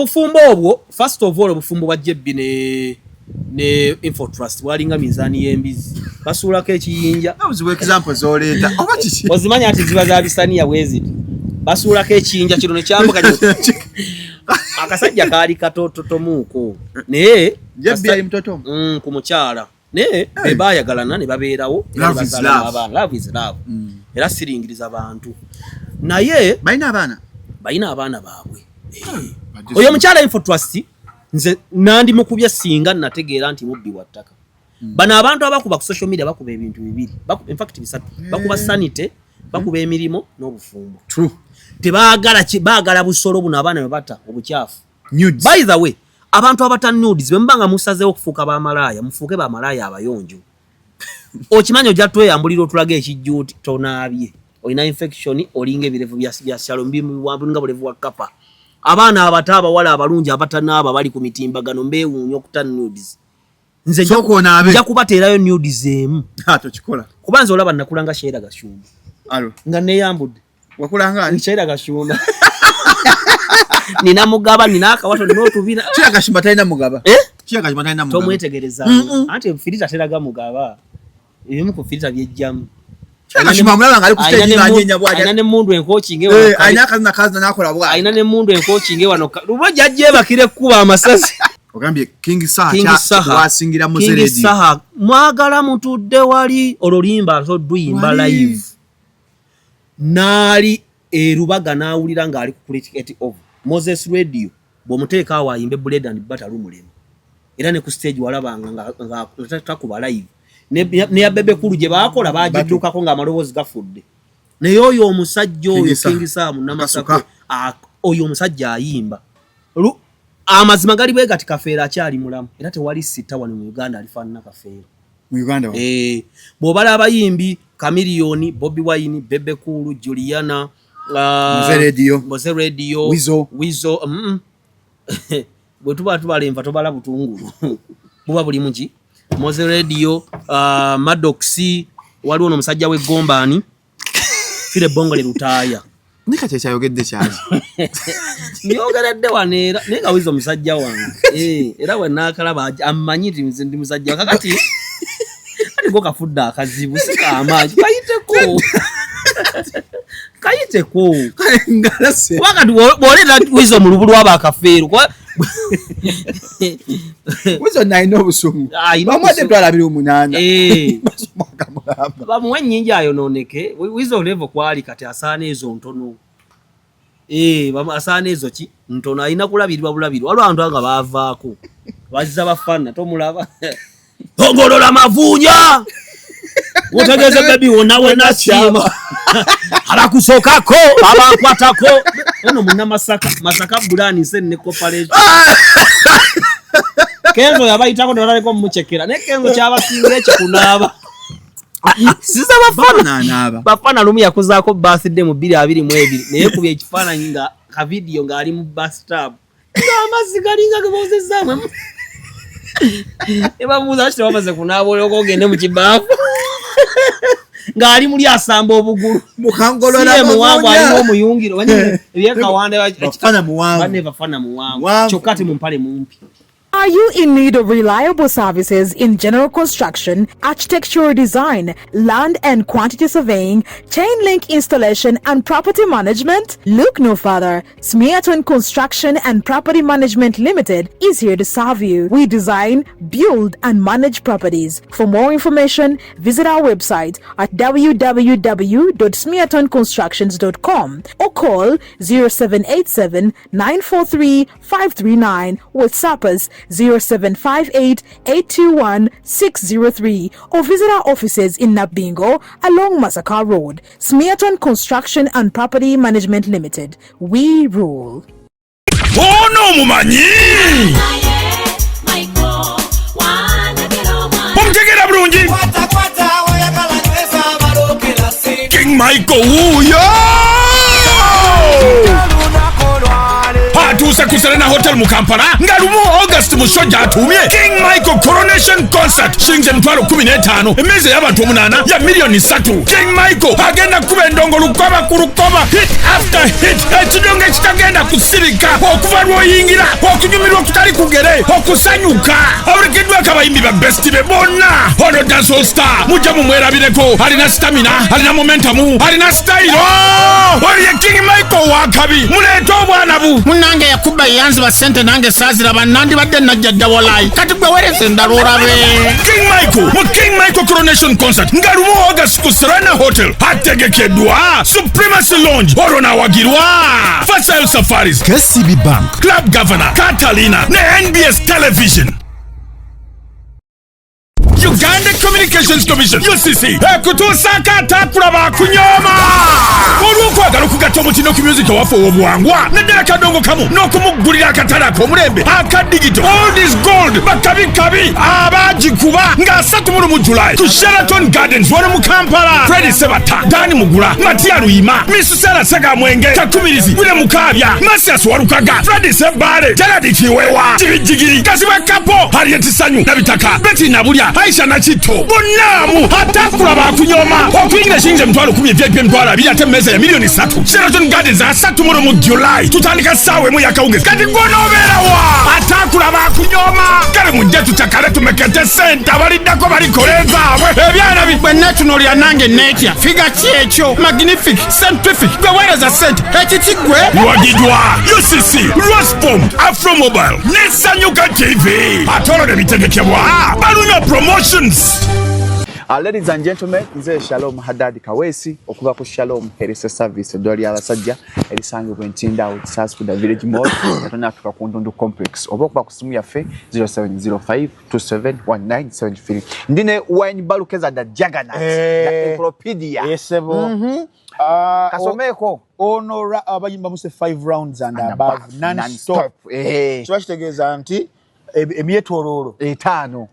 Obufumbo obwo first of all obufumbo bwa Jebbi ne Infotrust walinga mizani y'embizi basuulako ekiyinja nabuzibu example zoleeta oba kiki ozimanya ati ziba za bisaniya bwezi basuulako ekiyinja kino ne kyambuka akasajja kaali katototomuuko naye Jebbi yali mtoto ku mukyala naye be baayagalana ne babeerawo love is love era siringiriza abantu naye balina abaana baabwe oyo mukyala Infotrust nze nandi mukubya singa nategeera nti mubbi wa ttaka bano abantu abakuba ku social media bakuba ebintu bibiri in fact bisatu bakuba sanite bakuba emirimo n'obufumbo true baagala busolo buno abaana bata obukyafu by the way abantu abata nudes bembanga musazeewo okufuuka bamalaaya mufuuke bamalaaya abayonjo okimanyo jatweyambulira otulaga ekijjuuti tonaabye olina infection olinga ebirevu bya shalombi nga bulevu wa kapa abaana abata abawala abalungi abatanaaba bali ku mitimbagano mbeewuunya okuta nudes nze nja kubateerayo nudes emu tokikola kubanza olaba nakulanga Sheera Gashumba nga neyambudde wakulanga Sheera Gashumba nina mugaba nina akawato n'otubina Sheera Gashumba talina mugaba Sheera Gashumba talina mugaba tomwetegereza anti filita teraga mugaba ebimu ku filita byejjamu Gashumba mulaba nga ali ku stage ng'anyenya bw'aja ayina ne mundu encoaching ewa ayina akazi n'akola bw'aja ayina ne mundu encoaching wano lubo jajje bakire kuba amasasi ogambye King Saha wasingira mu King Saha mwagala mutudde wali ololimba so duyimba live nali erubaga naawulira ng'ali ku cricket of Moses Radio bw'omuteeka awo ayimbe Bread and Butter lumulemu era ne ku stage walabanga nga takuba live ne ya bebe kulu gye baakola bagiddukako ng'amaloboozi gafudde naye oyo omusajja oyo King Saha munnamasaka oyo omusajja ayimba amazima gali bwe gati Kafeera akyali mulamu era tewali sita wano mu Uganda alifaanana Kafeera mu Uganda bw'obala abayimbi Chameleone, Bobby Wine, Bebe Cool, Juliana, Mose Radio, Wizo. Bwe tuba tubalenva tobala butungulu. Buba buli mungi. Mose Radio, Maddox, waliwo n'omusajja we Gombani. Fire bongole lutaaya. Nika kyayogedde kyazi. Nyogeredde waneera nenga Wizo musajja wange. Era we naakalaba amanyi ndi musajja kakati. Go kafudda akazibu sikamaji kayiteko ngalase wakati boleta Wizo mu lubulu aba Kafeero kwa Wizo naino busumu bamwade twalabira omunana bamuwe nnyingi ayononeke Wizo level kwali kati asaana ezo ntono asaana ezo ki ntono ayina kulabirwa bulabirwa waliwo abantu nga baavaako bazza bafana tomulaba Tongolola mavunya Wotegeze baby wonawe nasima Halakusokako abakwatako eno munna masaka bulani senne corporation Kenzo yabayitako ndaleko mumuchekera ne Kenzo kyabasinga ekikunaba Siza bafana lumu yakuzaako birthday mu 2022 naye kubye ekifaananyi nga ka video nga ali mu bathtub amazzi galinga gebozezzamu eba muza ashite bamaze kunaabole okogende mu kibaafu ngali muli asamba obugulu mukangolola muwangu ali omuyungiro wanye ebyekawande bafana muwangu bane bafana muwangu chokati mumpale mumpi. Are you in need of reliable services in general construction, architectural design, land and quantity surveying, chain link installation, and property management? Look no further. Smeaton Construction and Property Management Limited is here to serve you. We design, build, and manage properties. For more information, visit our website at www.smeatonconstructions.com or call 0787 943 539 with SAPAS 0758-821-603 or visit our offices in Nabingo along Masaka Road. Smeaton Construction and Property Management Limited. We rule. Oh no, mumanyi! Pomtegera brungi! King Michael, yo! Patu yatuuse ku Serena Hotel mu Kampala nga lumu August musojja atumye King Michael Coronation Concert shinze mtwalo 15 emeze y'abantu 8 ya milioni 3. King Michael agenda kuba endongo lukoba ku lukoba hit after hit ekidongo ekitagenda kusirika okuva lwoyingira okunyumirwa okutali kugere okusanyuka abulikiddwa akabayimbi ba best be bonna ono dancehall star mujja mumwerabireko alina stamina alina momentum alina style oli King Michael wakabi muleeta obwana bu munange yakuba yanzi ba sente nange sazira banandi badde najja dawolai kati gwe werese ndalurabe King Michael mu King Michael Coronation Concert nga lumu August ku Serena Hotel hategekeddwa Supremacy Lounge orona wagirwa Faisal Safaris KCB Bank Club Governor Catalina ne NBS Television Uganda Communications Commission UCC ekutusaka atakulaba kunyoma olw'okwagala okugatta omutino ku music waffe obuwangwa naddala kadongo kamu n'okumugulira akatale ak'omulembe aka digital all this gold bakabikabi abagikuba nga 3 July ku Sheraton Gardens wano mu Kampala Freddy Sebata Dani Mugula Matia Luyima Miss Sarah Sagamwenge Takumirizi Wile Mukabya Masias Warukaga Freddy Sebale Gerard Kiwewa Jigijigiri Kasiba Kapo Harriet Sanyu Nabitaka Betty Nabulya Aisha Nachito bonamu atakulaba kunyoma okuyingira shinze mtwalo 10 VIP mtwalo 2 ate meza ya milioni 3 Sheraton Gardens asatu mu July tutandika sawe mu yakawunge kati gonoberawa atakulaba kunyoma kale mujje tutakale tumekete senta balidako balikoleza ebyana bibwe national ya nange netya figa kyekyo magnific scientific gwewereza sente ekikigwe wagidwa UCC Rospom Afro Mobile Nesanyuka TV atolo de bitegekebwa balunyo promotions. Ladies and gentlemen, nze Shalom Haddad Kawesi okuva ku Shalom Health Service eddwaliro ly'abasajja erisangibwa Ntinda Outside School Village Mall Katona Africa ku Ndundu Complex oba okuba ku simu yaffe 0705271973 ndine wine balukeza da Juggernaut da Encyclopedia yesebo kasomeko ono abayimba muse 5 rounds and above non-stop kitegeeza nti emyetololo 5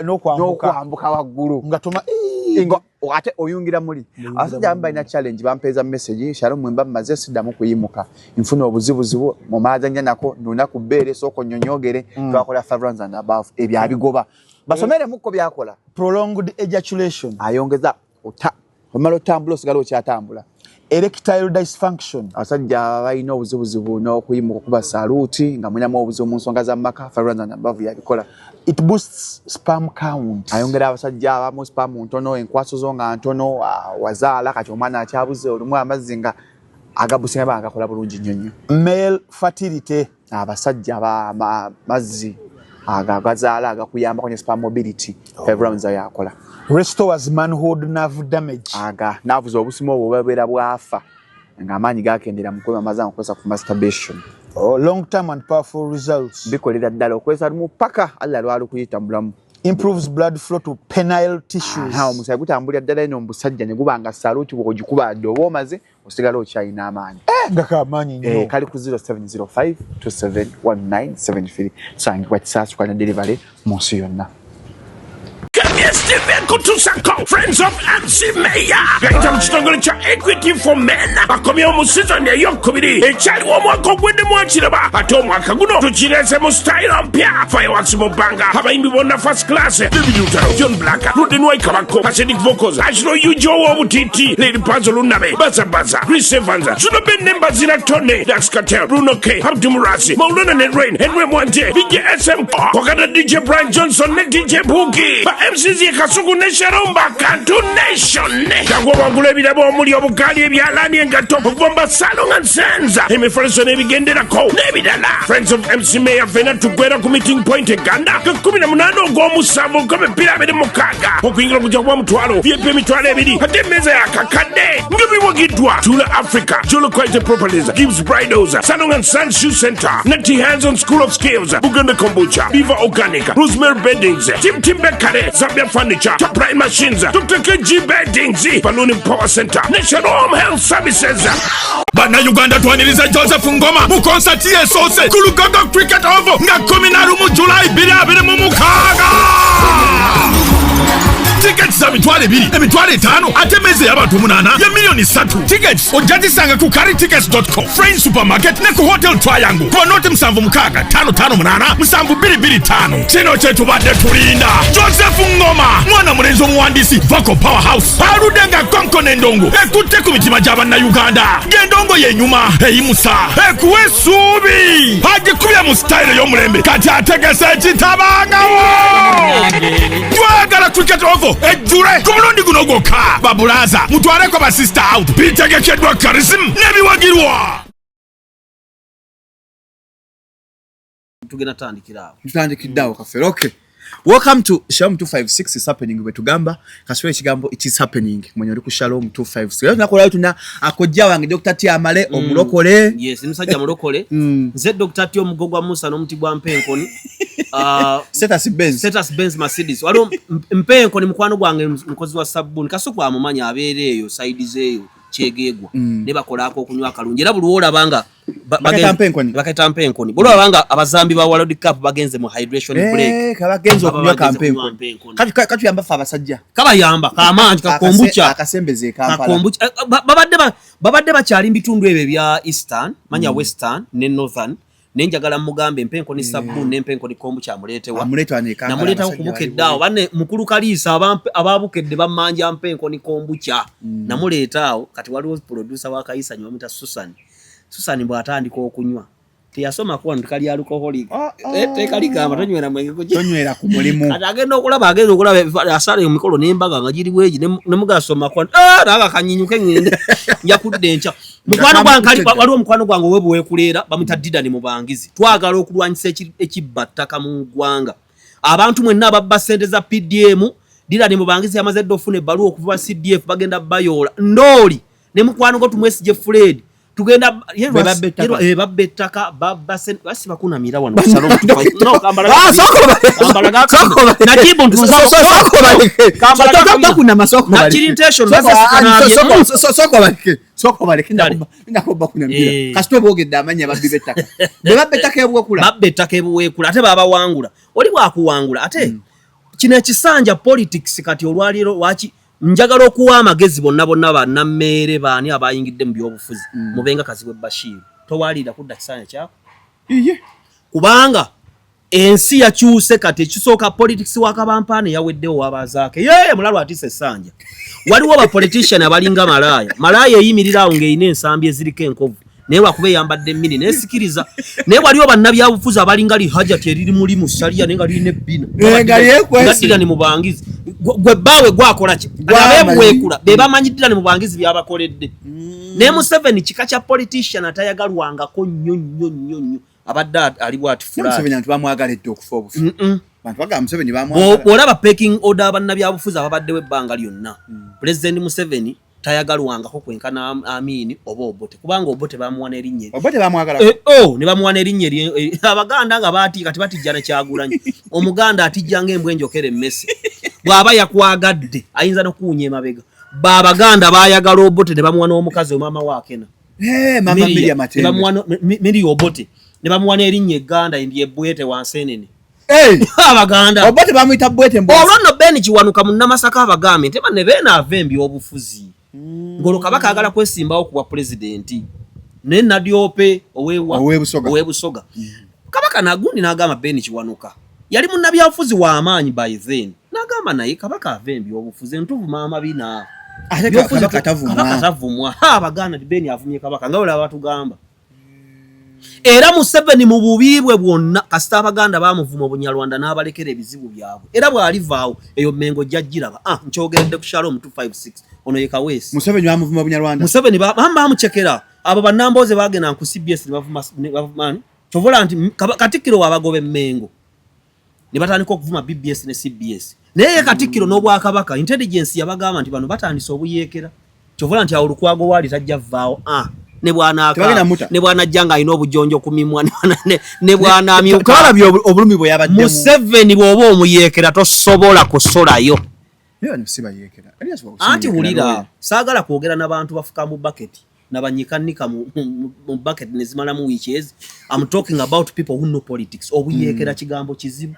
n'okwambuka waggulu ngatoma ate oyungira muli asajja balina challenge bampeza message Shalom mwemba maze sidamu kuyimuka nfuna obuzibuzibu mu mazanya nako nuna kubere soko nyonyogere twakola 5 rounds and above ebyabigoba basomere muko byakola prolonged ejaculation ayongeza omalo tambulo sigalo kyatambula erectile dysfunction asajja balina obuzibuzibu n'okuyimuka kuba saluti nga mulinamu obuzibu mu nsonga za maka 5 rounds and above yabikola. It boosts sperm count. Ayongera abasajja abamu sperm ntono enkwaso zo nga ntono wazaala kati omwana akyabuze olumu amazinga agabusinga bagakola bulungi nnyo. Male fertility abasajja mazzi agazaala agakuyamba kwenye sperm mobility 5 rounds yakola. Restores manhood nerve damage. Nerves obusimo obubera bwafa nga amaanyi gakendera mu kuba amazanga okozesa ku masturbation. Long term and powerful results. Bikolera ddala okozesa lumu paka alla lwalu kuyitambulamu. Improves blood flow to penile tissues. Omusaya gutambulira ddala eno omusajja ne gubanga saluti bw'ogikuba oba omaze osigala okyalina amaanyi. Ngaka amaanyi nnyo. Kali ku 0705271973 tusangibwa Kisaasu kwa delivery mu nsi yonna. Friends of MC Mayor gaita mukitongole kya Equity for Men bakomyewo mu season ey'okubiri ekyaliwo omwaka ogweddemu akiraba ate omwaka guno tukireze mu style mpya fireworks mu bbanga abayimbi bonna first class Bibi Lutalo John Black Ruden Waikabako Pacific Vocals Ashiro Yujo w'obutiti Lady Panzo Lunabe Baza Chris Evans Zuno Benne Mbazira Tone Dax Cartel Bruno K Abdu Murasi Maulana Net Rain Henry Mwante DJ SM Wakanda DJ Brian Johnson ne DJ Boogie ba MCZ Kasugu ne Sharomba Kantu Nation Kagwa wangula ebirabo omuli obugali ebyalani engato Bomba Salon and Sands emifaliso n'ebigenderako n'ebirala Friends of MC Mayor fena tugwera ku meeting point eganda ke 18 ogw'omusanvu nk'emipiira 26 okuyingira kujja kuba mutwalo VIP emitwalo 2 ate emmeeza yakakadde ng'ebiwagiddwa Tula Africa Jolo Quality Properties Gibbs Bridals Salon and Sands Shoe Center Nati Hands on School of Skills Buganda Kombucha Viva Organic Rosemary Beddings Tim Bekare Zambia Furniture Top Prime Machines Dr. KG Beddings Balloon Power Center National Home Health Services Bana Uganda twaniriza Joseph Ngoma mu concert yesoose ku Lugogo Cricket Oval nga 11 July 2026 tickets za mitwalo 2 emitwalo 5 ate meze y'abantu 8 ya milioni 3 tickets ojazisanga ku caritickets.com French supermarket ne ku hotel Triangle kwa noti 756 kino kye tubadde tulinda Joseph Ngoma mwana mulenzi omuwandiisi Vocal Powerhouse aludenga konko n'endongo ekutte ku mitima gy'Abannayuganda ng'endongo yenyuma eyimusa ekuwa essuubi agikubye mu style y'omulembe kati ategese ekitabangawo twagala cricket ovo ejjule ku mulundi guno gwokka babulaza mutwaleko ba sister out bitegekeddwa charism n'ebiwagirwa tugenda tandikirawo tutandikiddawo kafere okay. Welcome to Shalom 256 is happening we tugamba kaswe ekigambo it is happening mwenye oli ku Shalom 256 leo tunakola tuna akojja wange Dr. Tiamale omulokole yes musajja mulokole nze Dr. Tio Mugogwa Musa n'omutibwa Mpenkoni status Benz Mercedes waliwo Mpenkoni mukwano gwange mukozi wa sabuni kasoko amumanya abeere eyo side zeeyo kyegegwa ne bakolako okunywa kalungi era buli olabanga baketa Mpenkoni buli olabanga abazambi ba World Cup bagenze mu hydration break kabagenze okunywa Mpenkoni kati yamba fa abasajja kabayamba kamanji kakombucha akasembeze Kampala babadde bakyali bitundu ebyo bya Eastern manya Western ne Northern nenjagala mugambe Mpenkoni sabuni ne Mpenkoni kombucha amuletewa namuleta okubukeddawo banne mukulu Kalisa ababukedde bamanja Mpenkoni kombucha namuletawo kati waliwo producer wa Kaisa nyomita Susan bwatandika okunywa teyasoma kwa ndikali alcoholic tekali kama tonywera mwenge tonywera ku mulimu agenda okulaba asale emikolo n'embaga nga giri bweji nemugasoma kwa naga kanyinyuke ngende yakudde encha mukwano gwange waliwo mukwano gwange webuwe kulera bamita Didani mu bangizi twagala okulwanyisa ekibattaka mu gwanga abantu mwenna ababba sente za PDM Didani mu bangizi yamaze ofune baluwa okuva CDF bagenda bayola ndoli ne mukwano go tumwesije Fred tugenda babbetaka babbasen basi bakuna mira wano Shalom no kambala najibu kuna masoko na chirintation soko baleke ndakoba kuna mira kasito bogedde amanya babbetaka babbetaka ebwekula ate baba wangula oli bwakuwangula ate kino ekisanja politics kati olwaliro wachi njagala okuwa amagezi bonna bannammere baani abayingidde mu byobufuzi mubenga Kazibwe Bashir towalira kudda kisanya kyako kubanga ensi yakyuse kati ekisooka politics wakabampane yaweddewo wabazaake mulalu atise essanja waliwo ba politician abalinga malaya eyimirirawo ng'eyina ensambi eziriko enkovu naye wakube yambadde mmini nesikiriza naye waliwo bannabyabufuzi abalinga Lihajati eriri muli mu Sharia naye nga lirina ebbina Didani mu bangizi gwe baawe gwakola ki abebuweekula be bamanyi Didani mu bangizi byabakoledde naye Museveni kika kya politician atayagalwangako nnyo abadde ali bwati Museveni abantu bamwagaledde okufa obufu bantu baga Museveni bamwagala olaba packing order abannabyabufuzi ababaddewo ebbanga lyonna President Museveni tayagalwangako kwenkana Amini oba Obote kubanga Obote bamuwa n'erinnya Obote bamwagala ne bamuwa n'erinnya abaganda nga baati kati batijjana Kyagulanyi omuganda atijjanga embwa enjokere emmese bw'aba yakwagadde ayinza n'okuwunya emabega babaganda bayagala Obote ne bamuwa n'omukazi omama waakena mama Miriam Matembe Miri Obote ne bamuwa n'erinnya egganda ndiye Bwete Wansenene abaganda Obote bamuyita Bwete mbo olwo nno Ben Kiwanuka mu Namasaka abagambe nti banne beena ebyobufuzi ngolo kabaka agala kwesimbawo kuwa presidenti ne Nadiope owebusoga kabaka nagundi n'agamba Ben Kiwanuka yali munnabyabufuzi wa amaanyi by then n'agamba naye kabaka avembi obufuzi ntuvu maama bina kabaka tavumwa abaganda Ben avumye kabaka nga olaba batugamba era Museveni mu bubiibwe bwonna kasita abaganda bamuvuma obunyalwanda n'abalekera ebizibu byabwe era bw'alivaawo eyo Mengo jjagiraba nkyogeredde ku Shalom 256 ono ye Kaweesi Museveni bamuvuma obunyalwanda Museveni bamucekera abo bannambooze bagenda ku CBS ne bavuma kyovola nti Katikkiro wabagoba Mengo ne batandika okuvuma BBS ne CBS naye Katikkiro n'Obwakabaka intelligence yabagamba nti bano batandise obuyeekera kyovola nti awo Lukwago waali tajja vaawo ne bwana janga alina obujonjo kumimwa ne bwana amyuka twalabye obulumi bwe yabadde Museveni bw'oba omuyeekera tosobola kusolayo anti wulira saagala kwogera n'abantu bafuka mu bucket nabanyikanika mu bucket nezimala mu weeks. I'm talking about people who know politics. Obuyeekera kigambo kizibu.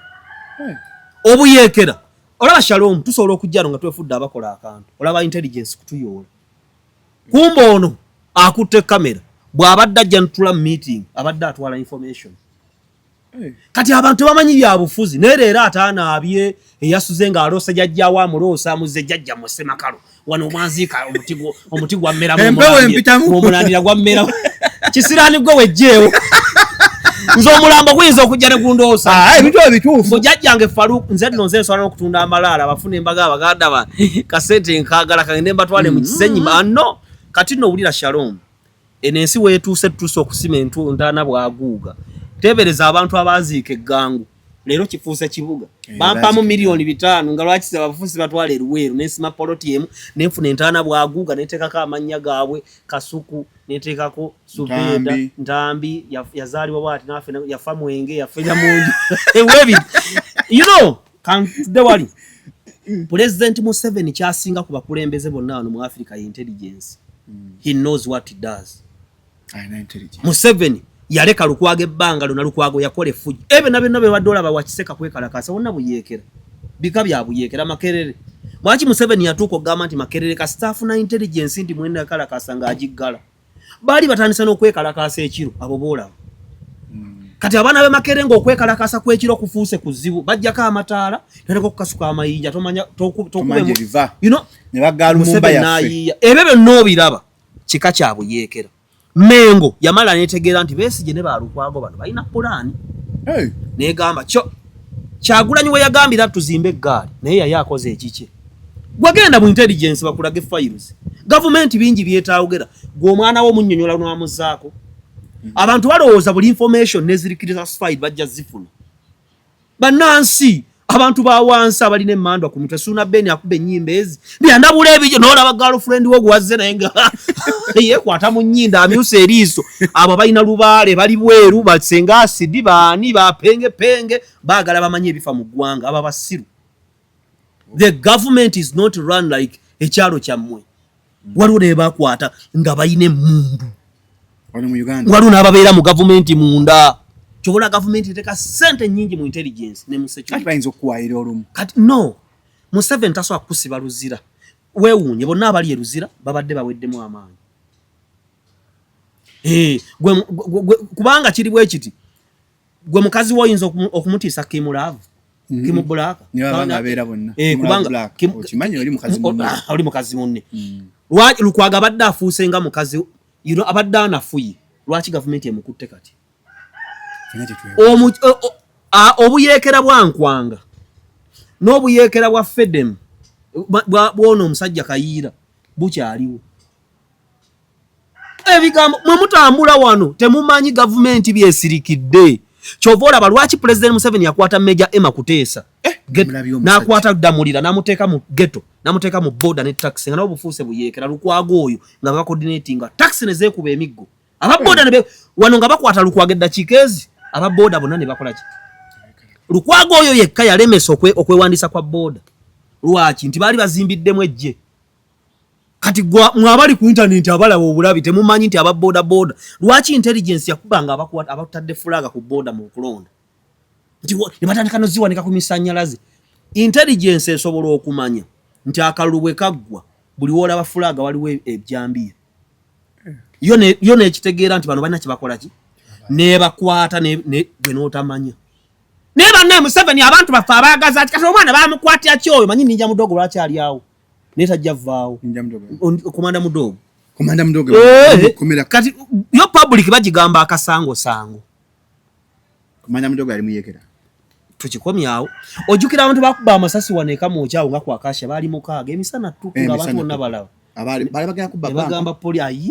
Obuyeekera olaba Shalom tusobola okujjano nga twefudde abakola akantu olaba intelligence kutuyoola kumbe ono akutte kamera bw'abadde ajja ntula meeting abadde atwala information kati abantu bamanyi byabufuzi naye leero ataanaabye eyasuze ng'aloosa jjajjaawo amuloosa amuze jjajja mu Ssemakalo wano omwanziika omuti gwa mmera omulandira gwa mmera kisiraani gwe wejjeewo nze omulambo guyinza okujja ne gundoosa ebintu ebituufu jjajjange Faruku nze nno nze nsobola n'okutunda amalaala abafuna embaga abaganda ba kasente nkaagala kagende mbatwale mu Kisenyi no kati nno owulira Shalom eno ensi weetuuse tutuuse okusima entundaana bwaguuga tebereza abantu abaziika eggangu leero kifuuse kibuga bampamu miliyoni 5 nga lwaki abafuusi batwala eruweeru nensima poloti emu nenfuna entaana bwaguuga neteekako amannya gaabwe Kasuku neteekako Subeda Ntambi yazaalibwa bwati nafe yafa Mwenge yafa Nyamunju ewebiri you know kantude wali President Museveni kyasinga ku bakulembeze bonna wano mu Africa intelligence he knows what he does Museveni yaleka Lukwago ebbanga lona Lukwago yakola effuji ebe nabe baddola bawakiseka kwekalakasa wonna buyeekera bika bya buyeekera Makerere mwaki Museveni yatuuka okugamba nti Makerere ka staff na intelligence ndi mwenda kalakasa ng'agiggala baali batandisa n'okwekalakasa ekiro abo boolaba kati abaana be Makerere ng'okwekalakasa kw'ekiro kufuuse kuzibu bajjako amataala naleko kukasuka amayinja tomanya tokubemu you know ne bagaalu mumba yaffe ebyo byonna obiraba kika kya buyeekera Mengo yamala netegeera nti Besigye ne Balukwago bano balina pulaani negamba Kyagulanyi we yagambira tuzimbe eggaali naye yali akoze ekiki gwagenda mu intelligence bakulage files government bingi byetaawogera gw'omwana wo munnyonnyola n'amuzaako abantu balowooza buli information nezirikiriza classified bajja zifuna bannansi abantu ba wansi abalina emmandwa ku mutwe Suna Beni akube ennyimba ezi byandabula ebijjo n'olaba girlfriend wo gwazze naye nga yeekwata mu nnyinda amyusa eriiso abo balina lubaale bali bweru basenga asidi baani bapengepenge baagala bamanye ebifa mu ggwanga aba basiru the government is not run like ekyalo kyammwe waliwo ne bakwata nga balina emmundu waliwo n'ababeera mu gavumenti munda chobola government eteka sente nyingi mu intelligence ne mu security kati bayinza okuwaayira olumu kati no Museveni tasobola kusiba luzira weewuunye bonna abali eruzira babadde baweddemu amaanyi kubanga kiri bwe kiti gwe mukazi woyinza okumutiisa kimulaavu kimubulaka abeera bonna kubanga okimanyi oli mukazi munne lwaki Lukwago abadde afuuse nga mukazi abadde anafuye lwaki government emukutte kati obuyeekera bwa Nkwanga n'obuyeekera bwa Fedem bw'ono omusajja Kayiira bukyaliwo ebigambo mwe mutambula wano temumanyi gavumenti byesirikidde kyova olaba lwaki President Museveni yakwata Major Emma Kuteesa n'akwata Damulira n'amuteeka mu ghetto n'amuteeka mu border ne taxi nga nabo bufuuse buyeekera Lukwago oyo nga bacoordinatinga taxi ne zeekuba emiggo ababoda ne wano nga bakwata Lukwago eddakiika ezi ababoda bonna ne bakola ki Lukwago oyo yekka yalemesa okwewandiisa kwa boda lwaki nti baali bazimbiddemu ejje kati mwabali ku internet abalaba obulabi temumanyi nti ababoda boda lwaki intelligence yakubanga abakwata abatadde fulaga ku boda mu kulonda nti ne batandika noziwanika ku misanyalaze intelligence esobola okumanya nti akalulu bwe kaggwa buli wolaba fulaga waliwo ejjambiya yo nekitegeera nti bano balina kibakola ki nebakwata gwe n'otamanya naye banne Museveni abantu baffe abaagaza ati kati omwana bamukwatira kyoyo manyi ninja mudogo lwakyali awo netajja vaawo komanda mudogo kati yo public bagigamba akasango komanda mudogo ali muyeekera tukikomyawo ojjukira abantu bakuba amasasi waneeka mu kyawo nga kwakasha baali mukaaga emisana ttuku nga abantu bonna balaba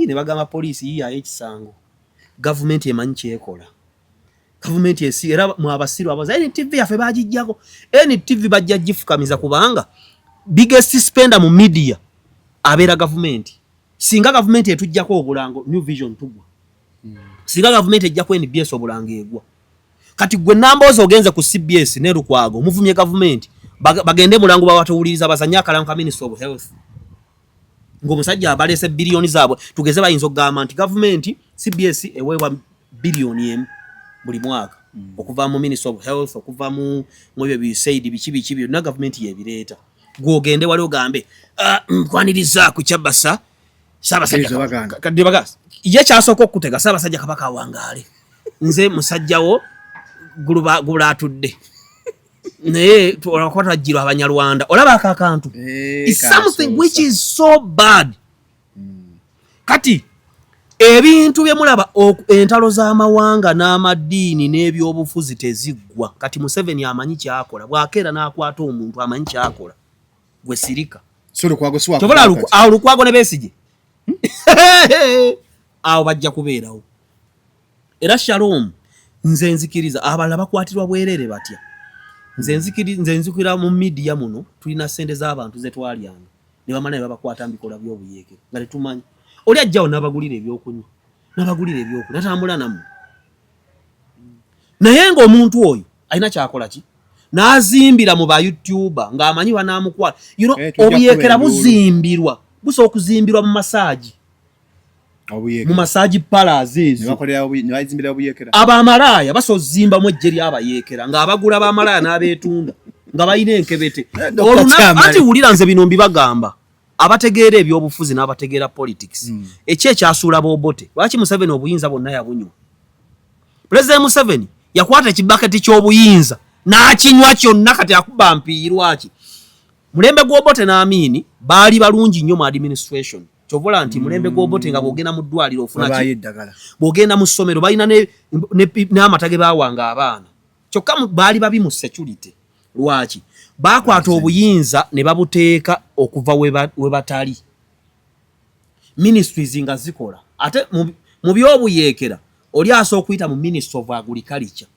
ne bagamba poliisi yiyayo ekisango gavumenti emanyi kyekola gavumenti esi era mu abasiru abaza NTV yaffe bagijjako NTV bajja gifukamiza kubanga biggest spender mu media abeera gavumenti singa gavumenti etujjako obulango New Vision tugwa singa gavumenti ejjako NBS obulango egwa kati gwe nambozo ogenze ku CBS ne Lukwago muvumye gavumenti bagende mulango bawatuwuliriza bazanya akalanka Minister of Health ng'omusajja abalese billioni zaabwe tugeze bayinza okugamba nti gavumenti CBS eweebwa billioni emu buli mwaka okuva mu Ministry of Health okuva mu ebyo bisaidi bikibi byonna government yebireeta gwogende wali ogambe nkwaniriza ku Kyabasa Ssaabasajja kadde bagasa ye kyasooka okutega Ssaabasajja Kabaka wangaale nze musajjawo gula atudde naye twakwatajirwa Abanyarwanda olaba akakantu is something which is so bad kati ebintu byemulaba entalo z'amawanga n'amadiini n'ebyobufuzi teziggwa kati Museveni amanyi kyakola bwakeera n'akwata omuntu amanyi kyakola gwe sirika awo Lukwago ne Besigye awo bajja kubeerawo era Shalom nze nzikiriza abalala bakwatirwa bwerere batya nze nzikira mu media muno tulina sente z'abantu ze twalyanga ne bamala ne babakwata mbikola by'obuyeeke nga tetumanyi oli ajjawo n'abagulira ebyokunywa natambula namu naye ng'omuntu oyo alina kyakola ki n'azimbira mu ba YouTuber ng'amanyi banaamukwala obuyeekera buzimbirwa busobola okuzimbirwa mu masaji palace ezo abamalaaya basobola ozimbamu ejje ly'abayeekera ng'abagula abamalaaya n'abeetunda nga balina enkebete ati wulira nze bino mbibagamba abategeera ebyobufuzi n'abategeera politics ekyasuula Bobote lwaki Museveni obuyinza bonna yabunywa President Museveni yakwata ekibaketi ky'obuyinza n'akinywa kyonna kati akuba mpiirwaki mulembe gw'Obote n'Amini baali balungi nnyo mu administration kyovola nti mulembe gw'Obote nga bwogenda mu ddwaliro ofuna bwogenda mu ssomero balina n'amatage baawanga abaana kyokka baali babi mu security lwaki bakwata obuyinza ne babuteeka okuva we batali ministries nga zikola ate mu by'obuyeekera oli asooka okuyita mu Ministry of Agriculture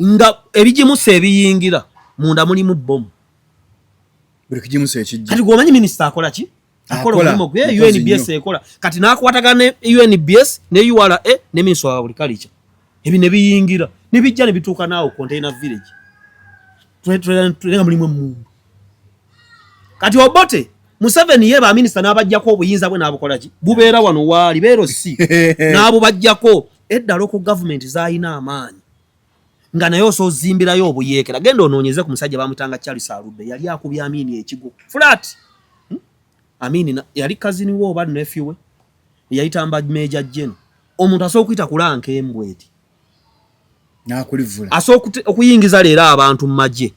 nga ebigimusa ebiyingira munda mulimu bomu buli kigimusa ekijja kati gwomanyi minisita akola ki akola omulimu gwe UNBS ekola kati n'akwatagana ne UNBS ne URA ne Ministry of Agriculture ebi ne biyingira ne bijja ne bituuka naawo container village tulenga mulimu mundu kati Obote Museveni ye ba minister n'abajjako obuyinza bwe n'abukola ki bubeera wano waali beero si n'abo bajjako edda local government zaayina amaanyi nga naye osoozimbirayo obuyeekera genda onoonyeze ku musajja bamutanga Charles Aludde yali akubya Amini ekigo flat Amini yali kazini we oba nephew we yayitamba Major General omuntu asooka okuyita kulanka embweti nakulivula asooka okuyingiza leero abantu mu magye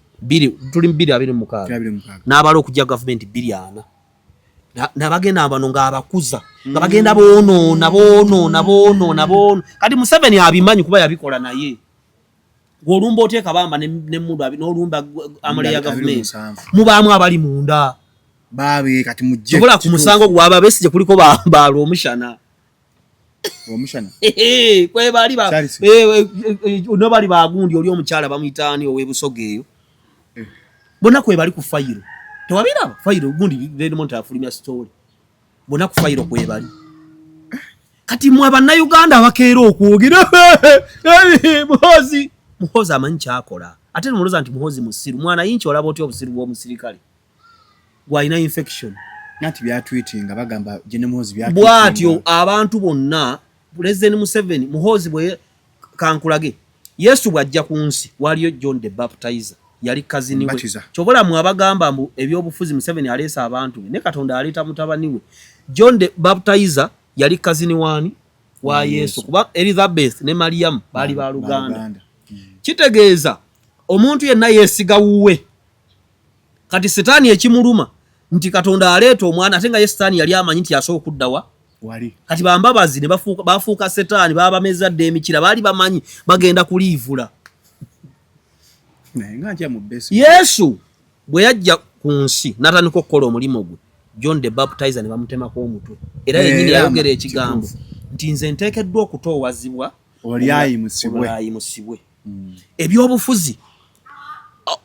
tuli 226 n'abala okujja government 240 nabagenda abano ng'abakuza nga bagenda boono kati Museveni abimanyi kuba yabikola naye ng'olumba oteeka bamba n'emmundu n'olumba amale ya government mubaamu abali munda baabe kati mujje tukola ku musango gwaba Besigye kuliko baalo omushana kwe bali no bali bagundi oli omukyala bamuyitaani ow'ebusoga eyo bonna kwe bali ku fayiro tewabiraba fayiro gundi Redmond afulumya story bonna ku fayiro kwe bali kati mwe bannayuganda abakeera okwogera muhozi amanyi kyakola ate muloza nti muhozi musiru mwana yinki olaba otya obusiru bw'omusirikale gwalina infection nati byatweetinga bagamba jene muhozi bwatyo abantu bonna President Museveni muhozi bwe kankulage Yesu bwajja ku nsi waliyo John the Baptizer yali kazini we kyobola mu abagamba mbu ebyobufuzi Museveni aleesa abantu ne Katonda aleeta mutabani we John the Baptizer yali kazini wani wa Yesu kuba Elizabeth ne Mariam bali ba Luganda kitegeeza omuntu yenna yeesiga wuwe kati Setaani ekimuluma nti Katonda aleeta omwana ate nga ye Setaani yali amanyi nti asooka okuddawa wali kati bambabazi ne bafuuka Setaani babamezadde emikira baali bamanyi bagenda kuliivula Yesu bwe yajja ku nsi n'atandika okukola omulimu gwe John the Baptizer ne bamutemako omutwe era yennyini yayogera ekigambo nti nze nteekeddwa okutoowazibwa olyayimusibwe ebyobufuzi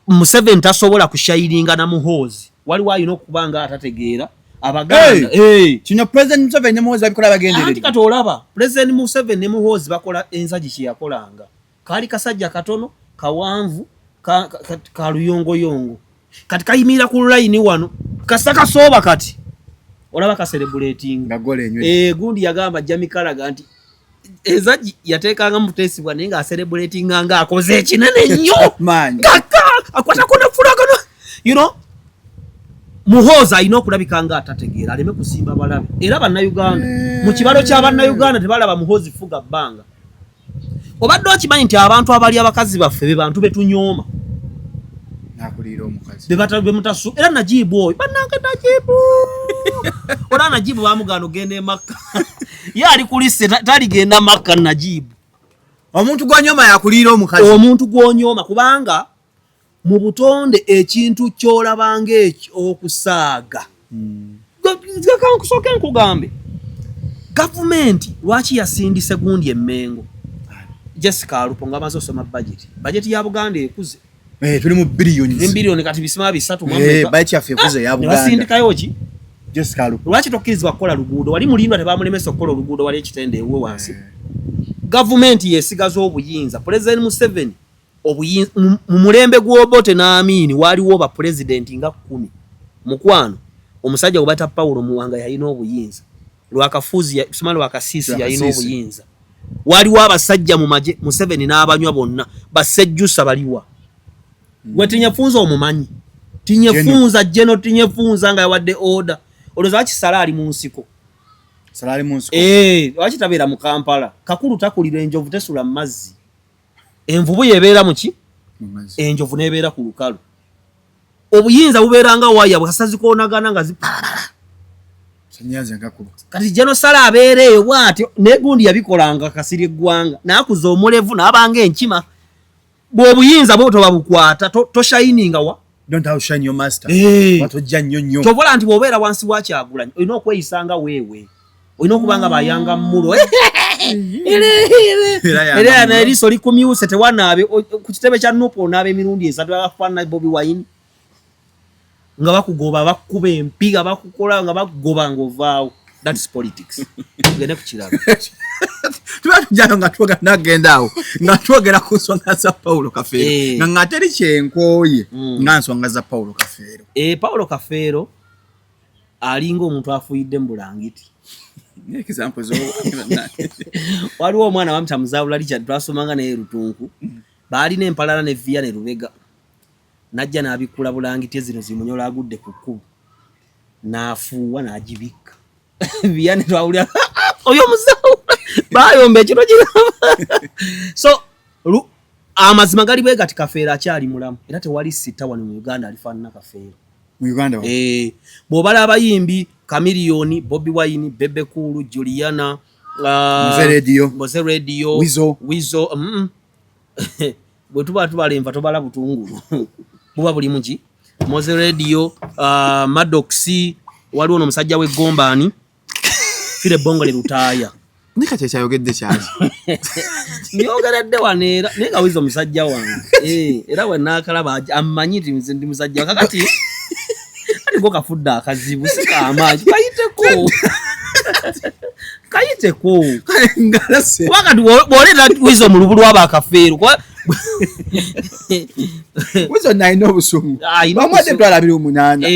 Museveni tasobola kushayiringa na muhozi waliwo alina okuba nga atategeera abaganda kino President Museveni ne muhozi abikola bagenderedde anti kati olaba President Museveni ne muhozi bakola enzagi kye yakolanga kaali kasajja katono kawanvu ka luyongoyongo kati kayimirira ku line wano kasaka sooba kati olaba ka celebrating ngagole enywe gundi yagamba Jamie Kalaga nti ezaji yateekanga mutesibwa naye nga celebratinga nga akoze ekinene nnyo Man. kaka akwatako nafulagano you know muhooza alina okulabika nga atategeera aleme kusimba balabe era bannayuganda mu kibalo ky'abannayuganda tebalaba muhoozi fuga bbanga obadde okimanyi nti abantu abali abakazi baffe be bantu betunyooma nakuliira omukazi bemutasu era najibu oyo bannange najibu ora najibu bamugano gende Makka yali kulise taligenda Makka najibu omuntu gwanyoma yakuliira omukazi omuntu gwonyoma kubanga mu butonde ekintu kyolabanga ekyo okusaaga kankusoke nkugambe gavumenti lwaki yasindise gundi emmengo Jessica Alupo nga amaze osoma budget ya Buganda ekuze tuli mu billions kati bisima bisatu mwameka budget ya ekuze ya Buganda basindikayo ki Jessica Alupo lwaki tokkirizibwa kukola luguudo wali mulindwa tebamulemesa okukola oluguudo wali ekitende ewe wansi gavumenti yesigaza obuyinza President Museveni obuyinza mu mulembe gw'Obote n'Amini waliwo ba president nga 10 mukwano omusajja obata Paulo Muwanga yalina obuyinza lwakafuzi Ismail Wakasisi yalina obuyinza waliwo abasajja mu maje Museveni n'abanywa bonna basejjusa baliwa wetinyafunza omumanyi tinyefunza jeno tinyefunza nga yawadde order oloza kisala ali mu nsiko salari munsko wakitabera mu Kampala kakulu takulira enjovu tesula mazzi envubu yebeera muki enjovu nebeera ku lukalu obuyinza bubeeranga waya bwasazi konagana nga sanyaze ngakuba kati jeno sala abeereyo bwatyo negundi yabikolanga kasiri eggwanga nakuza omulevu n'abanga enkima bw'obuyinza bwo tobabukwata toshininga wa don't outshine your master watojja nnyo tobola nti bw'obeera wansi wa Kyagulanyi olina okweyisanga weewe olina okubanga bayanga mmulo era n'eriiso likumyuse tewanaabe ku kitebe kya Nuupu onaabe emirundi esatu abafaana Bobi Wine nga bakugoba bakuba empiga bakukola nga bakugoba ng'ovaawo that's politics gende ku kirabo tubatujjano nga twoga nagendaawo nga twogera ku nsonga za Paulo Kafeero nga teri kyenkooye nga nsonga za Paulo Kafeero Paulo Kafeero alinga omuntu afuyidde mu bulangiti example zo waliwo omwana wamta Muzabula Richard twasomanga naye Rutunku baali n'empalala ne via ne Lubega najja n'abikula bulangiti zino zimunyola agudde ku kkubo n'afuuwa n'agibikka via ne twawulira oyo Muzabula bayomba ekiro kiramba so amazima gali bwe gati Kafeero akyali mulamu era tewali sita wano mu Uganda alifaanana Kafeero mu Uganda bw'obala abayimbi Chameleone, Bobi Wine, Bebe Cool, Juliana, Moze Radio, Wizo. Bwe tuba tubalemva tobala butungulu. Buba buli muki. Moze Radio, Maddoxi, waliwo omusajja we Gombani. Fire bongo le lutaya. Nika checha yogedde kyazi. Nyogeredde waneera nenga Wizo musajja wange. Era we nakalaba amanyiti ndi musajja kakati. Ngo kafudda akazibu sika amaji kayiteko ngalase wakati bolera Wizo mu lubulu aba Kafeero kwa Wizo naino busumu bamwade twalabira omunana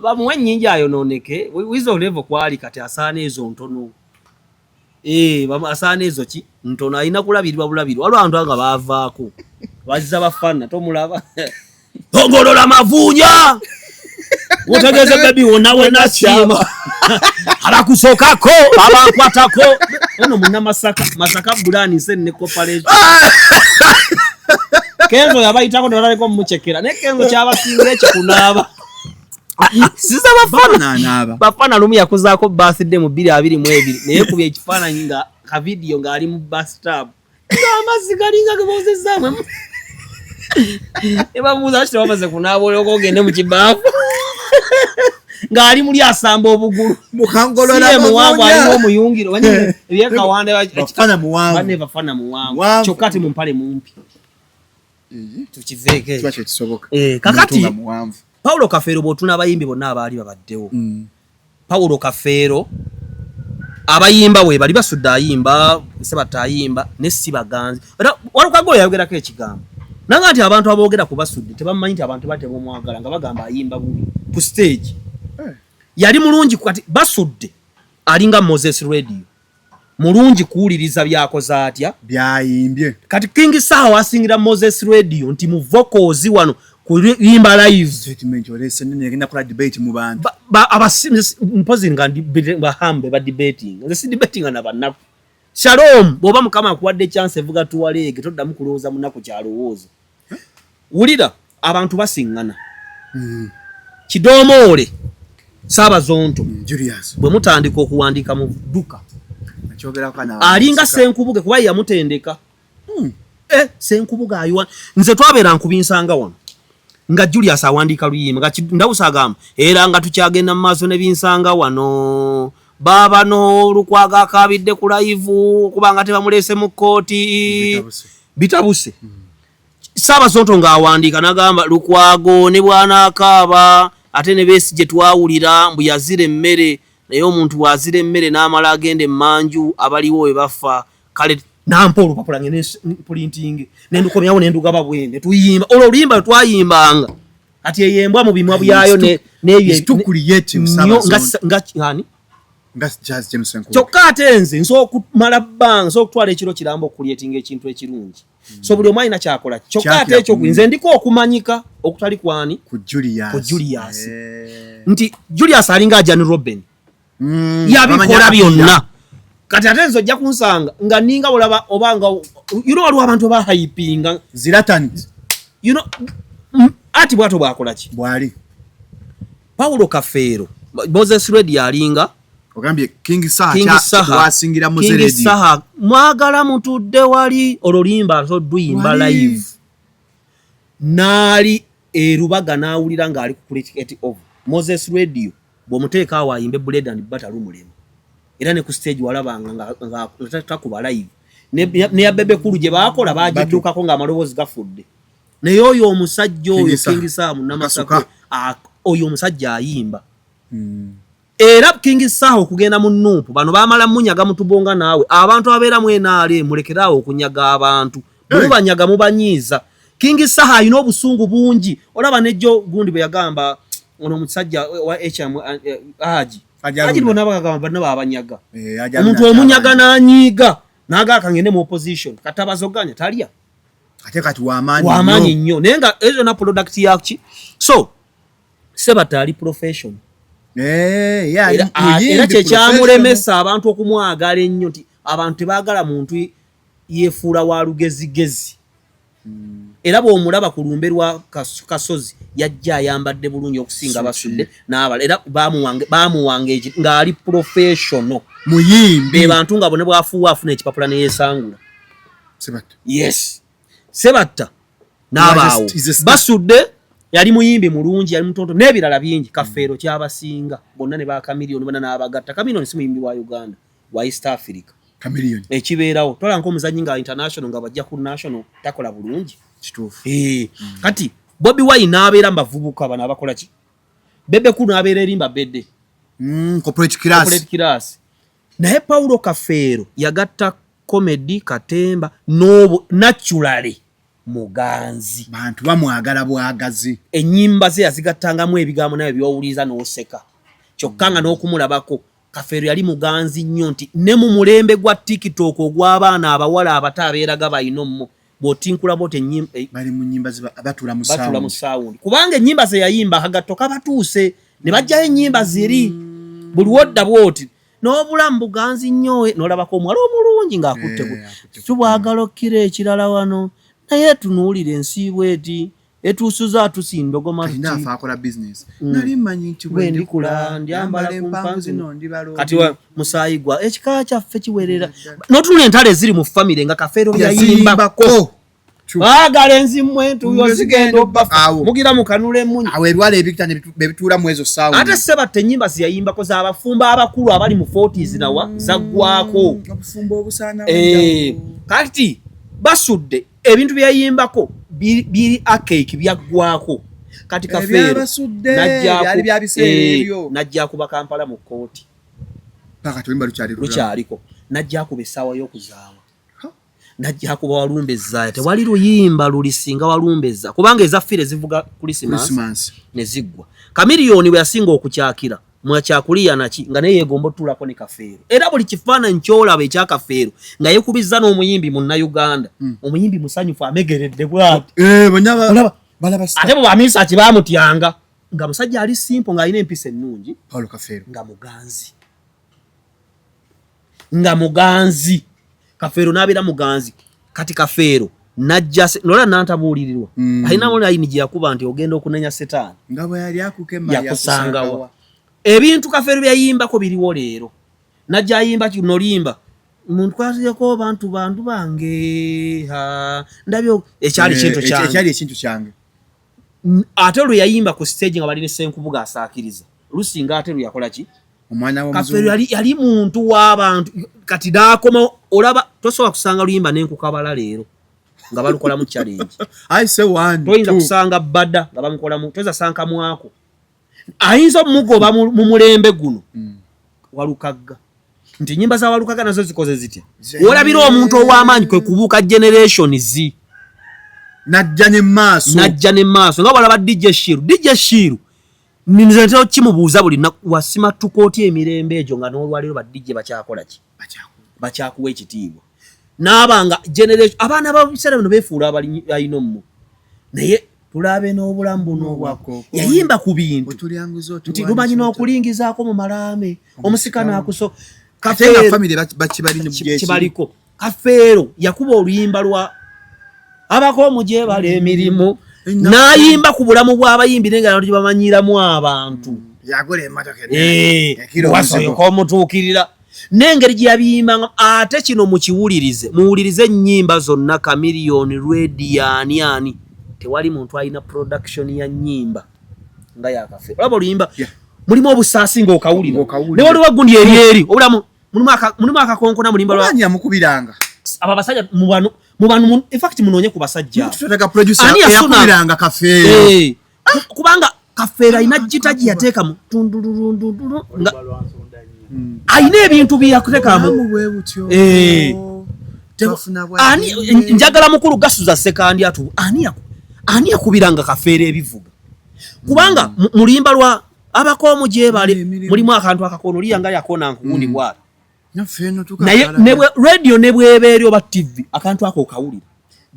bamuwe nnyinja ayononeke Wizo level kwali kati asaana ezo ntono asaana ezo ki ntono ayina kulabirwa bulabirwa waliwo abantu anga baavaako bazza bafana tomulaba Tongolola mavunya utegeze baby onawe nasima alakusokako abakwatako eno muna masaka bulani senne corporate Kenzo yabayitako ndaleko muchekera ne Kenzo kyabasinga ekikunaba siza bafana lumu yakuzaako birthday mu 2022 naye kubye ekifaananyi nga ka video nga ali mu bus stop amazi galinga gebozezamwe eba muza chito bamaze kunabole okogende mu kibafu ngali muri asamba obuguru mukangolola muwangu ali omuyungiro wanye ebyeka wande bafana muwangu bane bafana muwangu chokati mumpale mumpi tukiveke twache kisoboka kakati Paulo Kafeero botuna abayimbi bonna abaali babaddewo Paulo Kafeero abayimba we bali basudda ayimba sebata ayimba ne sibaganzi era walukago yayogerako ekigambo nanga ati abantu aboogera ku basudde tebamanyi nti abantu batebo mwagala nga bagamba ayimba bubi ku stage yali mulungi kati basudde alinga Moses Radio mulungi kuwuliriza byakoze atya byayimbye kati King Saha asingira Moses Radio nti mu vocals wano kuyimba live statement olese nene ngenda kula debate mu bantu mpozi nga bahambe ba debating nze si debating na banaku Shalom boba mukama akuwadde chance evuga tuwalege toddamu kulowooza munaku kyalowooza wulira abantu basingana Kidomoole Saabazonto Julius bwe mutandika okuwandika mu dduka achogera kana alinga Senkubuge kuba yamutendeka Senkubuge aywa nze twabera nkubinsanga wano nga Julius awandika luyimba nga ndawusa agamba era nga tukyagenda mu maaso ne binsanga wano baba no lukwaga akabidde ku live kubanga tebamulese mu kooti bitabuse Saabazonto nga awandika nagamba lukwago ne bwana akaba ate ne Besigye twawulira mbu yazire emmere naye omuntu wazire emmere n'amala agende manju abaliwo we bafa kale nampa olupapula ngene printing nendukomyawo nendugaba bwende tuyimba oluyimba twayimbanga ati eyembwa mu bimwa byayo n'ebyo creative ngani ngas jazz James Nko kyokka ate nze nsokumala bbanga nsokutwala ekiro kirambo okucreating ekintu ekirungi so buli omwalina kyakola kyokka ate ekyo nze ndiko okumanyika okutali kwani ku Julius nti Julius alinga Ajani Robben yabikola byonna kati ate nzo ojja kunsanga nga ninga olaba obanga waliwo abantu bahypinga Zlatan ati bwato bwakola ki bwali Paulo Kafeero Moses Radio alinga ogambye King Saha wasingira Moses Radio King Saha mwagala mutudde wali ololimba so duyimba live nali erubaga nawulira nga ali ku cricket of Moses Radio bwomuteeka awo ayimbe Bread and Butter lumulemu era ne ku stage walabanga nga takuba live ne ya Bebe Kulu gye bakola bagiddukako nga amaloboozi gafudde naye oyo omusajja oyo King Saha munamasako oyo omusajja ayimba era King Saha okugenda mu Nuupu bano baamala munyaga mutubonga naawe abantu abeera mwenaale mulekerawo okunyaga abantu mubanyaga mubanyiiza King Saha ayina obusungu bungi olaba nejjo gundi bwe yagamba ono omusajja wa HM Haji bona bagamba bano babanyaga omuntu omunyaga n'anyiiga n'agaaka ngende mu opposition katabazoganya talya ate kati wamaanyi nnyo naye nga ezo na product yaki so Sebata ali profession era kyekyamulemesa abantu okumwagala ennyo nti abantu tebaagala muntu yeefuula wa lugezigezi era bw'omulaba ku lumbe lwa Kasozi yajja ayambadde bulungi okusinga basudde n'abala era baamuwanga ng'ali professional muyimbi be bantu nga bone bwafuuwa afuna ekipapula ne yeesangula Sebata n'abaawo basudde yali muyimbi mulungi yali mutonto n'ebirala bingi Kafeero kyabasinga bonna ne ba Chameleone bonna n'abagatta Chameleone si muyimbi wa Uganda wa East Africa Chameleone ekibeerawo tola nko omuzannyi nga international nga bajja ku national takola bulungi kituufu kati Bobby Wine n'abeera mbavubuka bano abakola ki Bebe Kulu n'abeera erimba bedde corporate class naye Paulo Kafeero yagatta comedy katemba n'obo naturally muganzi bantu bamwagala bwagazi ennyimba ze yazigattangamu ebigambo naye byowuliza n'oseka kyokka nga n'okumulabako Kafeero yali muganzi nnyo nti ne mu mulembe gwa TikTok ogw'abaana abawala abato abeeraga balina ommo bw'otinkula bote ennyimba bali mu nnyimba batula mu sound kubanga ennyimba ze yayimba akagatto kabatuuse ne bajjayo ennyimba ziri buli wodda bwoti n'obulamu buganzi nnyo n'olabako omuwala omulungi ng'akutte tubwagala okkira ekirala wano naye tunuulire ensiibwa eti etuusuza tusindogoma akola business nali mmanyi nti bwendikula ndyambala ku mpanvu zino kati musaayi gwa ekika kyaffe kiwerera n'otunula entalo eziri mu famire nga Kafeero byayimbako baagala enzimwe tuyo zigenda obbafa mugira mukanula emmunyi awo ebirwala ebikitane bebituula mu ezo saawa ate Sebata ennyimba ziyayimbako z'abafumba abakulu abali mu 40s nawa zaggwako obufumba obusaana kati basudde ebintu byayimbako biri archaic byaggwako kati Kafeero najja kuba Kampala mu kooti paka tulimba lukyaliko najja kuba essaawa y'okuzaawa najja kuba Walumbeza tewali luyimba lulisinga Walumbeza kubanga ezaffire zivuga Christmas ne ziggwa Chameleone bwe yasinga okukyakira mwakyakuliya naki nga naye yegomba otuulako ne Kafeero era buli kifaananyi kyolaba ekya Kafeero nga yekubizza n'omuyimbi munnayuganda omuyimbi musanyufu amegeredde bwati ate mu bamiisa kibaamutyanga nga musajja ali simple ng'alina empisa ennungi Paulo Kafeero nga muganzi Kafeero n'abeera muganzi kati Kafeero najja nola nantabuulirirwa alinamu layini gye yakuba nti ogenda okunenya setaani nga bwe yali akukema yakusangawa ebintu Kafeero byayimbako biriwo leero najja ayimba kino limba muntu kwatiyeko bantu bange ndabyo ekyali ekintu kyange ate lwe yayimba ku stage nga balina Senkubuga asaakiriza lusinga ate lwe yakola ki omwana wa Kafeero yali muntu w'abantu kati daakoma olaba tosobola kusanga luyimba n'enkukabala leero nga balukola mu challenge toyinza kusanga badda nga bamukolamu toyinza sanka mwako ayinza omugoba mu mulembe guno Walukagga nti nyimba za Walukagga nazo zikoze zitya olabira omuntu ow'amaanyi kwe kubuuka generation Z najja ne maaso nga balaba DJ Shiru ninzeteo kimubuuza buli wasima tukooti emirembe egyo nga n'olwaliro ba DJ bakyakola ki bakyakuwa ekitiibwa n'abanga generation abaana babiseera bino beefuula abalina ommu naye tulabe n'obulamu buno obwako yayimba ku bintu nti lumanyi n'okulingizaako mu malaame omusika n'akuso kibaliko Kafeero yakuba oluyimba lwa abako omugyebala emirimu n'ayimba ku bulamu bw'abayimbi naye nga gye bamanyiramu abantu wasoyoka omutuukirira n'engeri gye yabiyimba ate kino muwulirize ennyimba zonna Chameleone Radio ani tewali muntu alina production ya nnyimba nga ya Kafeero olaba oluyimba mulimu obusaasi ng'okawulira ne waliwo gundi eryeri obulamu mulimu akakonkona mulimba lwa yamukubiranga aba basajja mu banu in fact munoonye ku basajja tutaka producer yakubiranga Kafeero kubanga Kafeero alina gita gye yateeka mu tundululundulu nga alina ebintu byakuteekamu njagala mukulu gasuza sekandi atu ani yakubiranga Kafeero ebivuga kubanga mulimba lwa abakoomu gyebale mulimu akantu akakono liyanga yakona nkugundi bwala naye radio ne bwebeeri oba TV akantu ako okawulira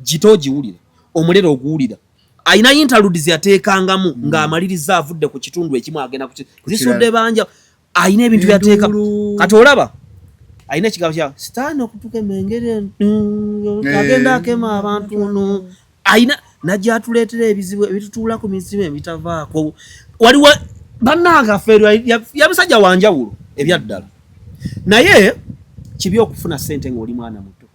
gito giwulira omulero oguwulira ayina interludes yateekangamu ng'amaliriza avudde ku kitundu ekimu agenda kuzisudde banja ayina ebintu byateeka kati olaba ayina ekigabo kya sitaani okutuka emengere agenda akema abantu no ayina najja atuleetera ebizibu ebitutuula ku mizibu ebitavaako waliwo bannanga Kafeero yabisajja wanjawulo ebyaddala naye kibi okufuna ssente ng'oli mwana muto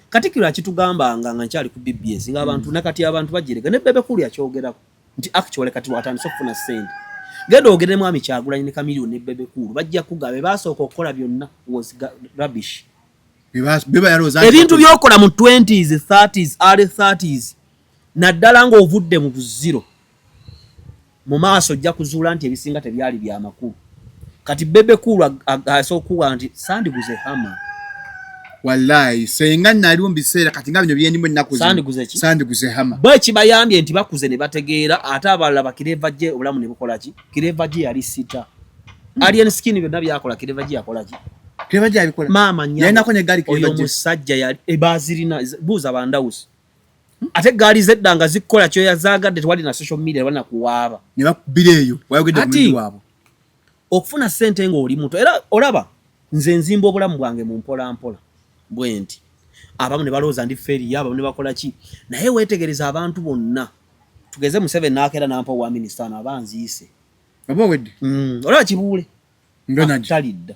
Katikkiro akitugambanga nga nkyali ku BBS ng'abantu nakati abantu bagirega ne Bebe Cool yakyogerako nti actually kati watandise okufuna ssente genda ogende mwami Kyagulanyi ne Chameleone ne Bebe Cool bajja kugabe basooka okukola byonna was rubbish ebintu byokola mu 20s 30s early 30s naddala ng'ovudde mu buziro mu maaso ojja kuzuula nti ebisinga tebyali bya makulu kati Bebe Cool asookuwa nti sandiguze hama wallahi senga naliwo mbiseera kati nga bino byendimu ennaku sandiguze hama bwe kibayambye nti bakuze ne bategeera ate abalala bakireva gye obulamu ne bukola ki kireva gye yali sita alien skin byonna byakola kireva gye yakola ki kireva gye abikola maama nyanako ne gali kireva gye omusajja yali ebazirina buuza bandawusi ate gaali zeddanga zikola kyo yazaagadde tewali na social media wali na kuwaaba ne bakubira eyo wayogedde ku muntu waabo okufuna ssente ng'oli muto era olaba nze nzimba obulamu bwange mu mpola mpola bwenti abamu ne balooza ndi feri abamu ne bakola ki naye weetegereza abantu bonna tugeze mu 7 n'akeera nampa wa minisita n'abanziise abawedde olaba Kibuule talidda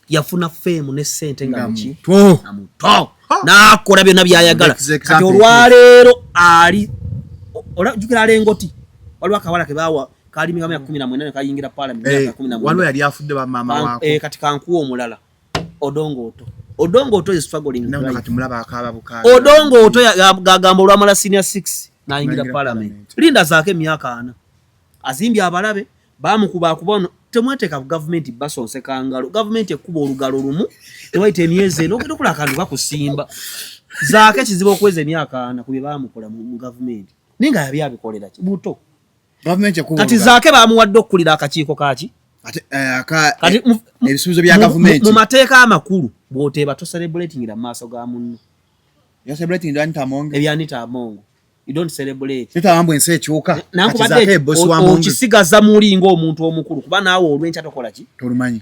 yafuna fame ne ssente nga muto n'akola byonna byayagala kati olwaleero ali olajjukira alengoti waliwo akawala ke baawa kali miaka 14 kayingira parliament miaka 14 waliwo yali afudde ba mama wako kati kankuwa omulala Odongo Oto is struggling nanga kati mulaba akaba bukala Odongo Oto gagamba olwamala senior 6 n'ayingira parliament linda zaake emyaka 4 azimbye abalabe bamukuba kubona temwateeka ku government basonseka ngalo government ekuba olugalo lumu tewaite emyezi eno ogenda okola akantu bakusimba zaake kizibu okweza emyaka 4 ku bye bamukola mu government ninga yabi abikolera buto Government ekuwa. Kati zaake bamuwadde okukulira akakiiko kaki? Kati ebisuubizo bya government. Mu mateeka amakulu bw'oteeba to celebratingira mu maaso ga munno. You celebrating the Anita Amongo? Ebyanita Amongo. You don't celebrate. Tita wambu ense ekyuka. Nakubadde okisigaza mulinga omuntu omukulu kuba naawe olw'enkya tokola ki? Tolumanyi.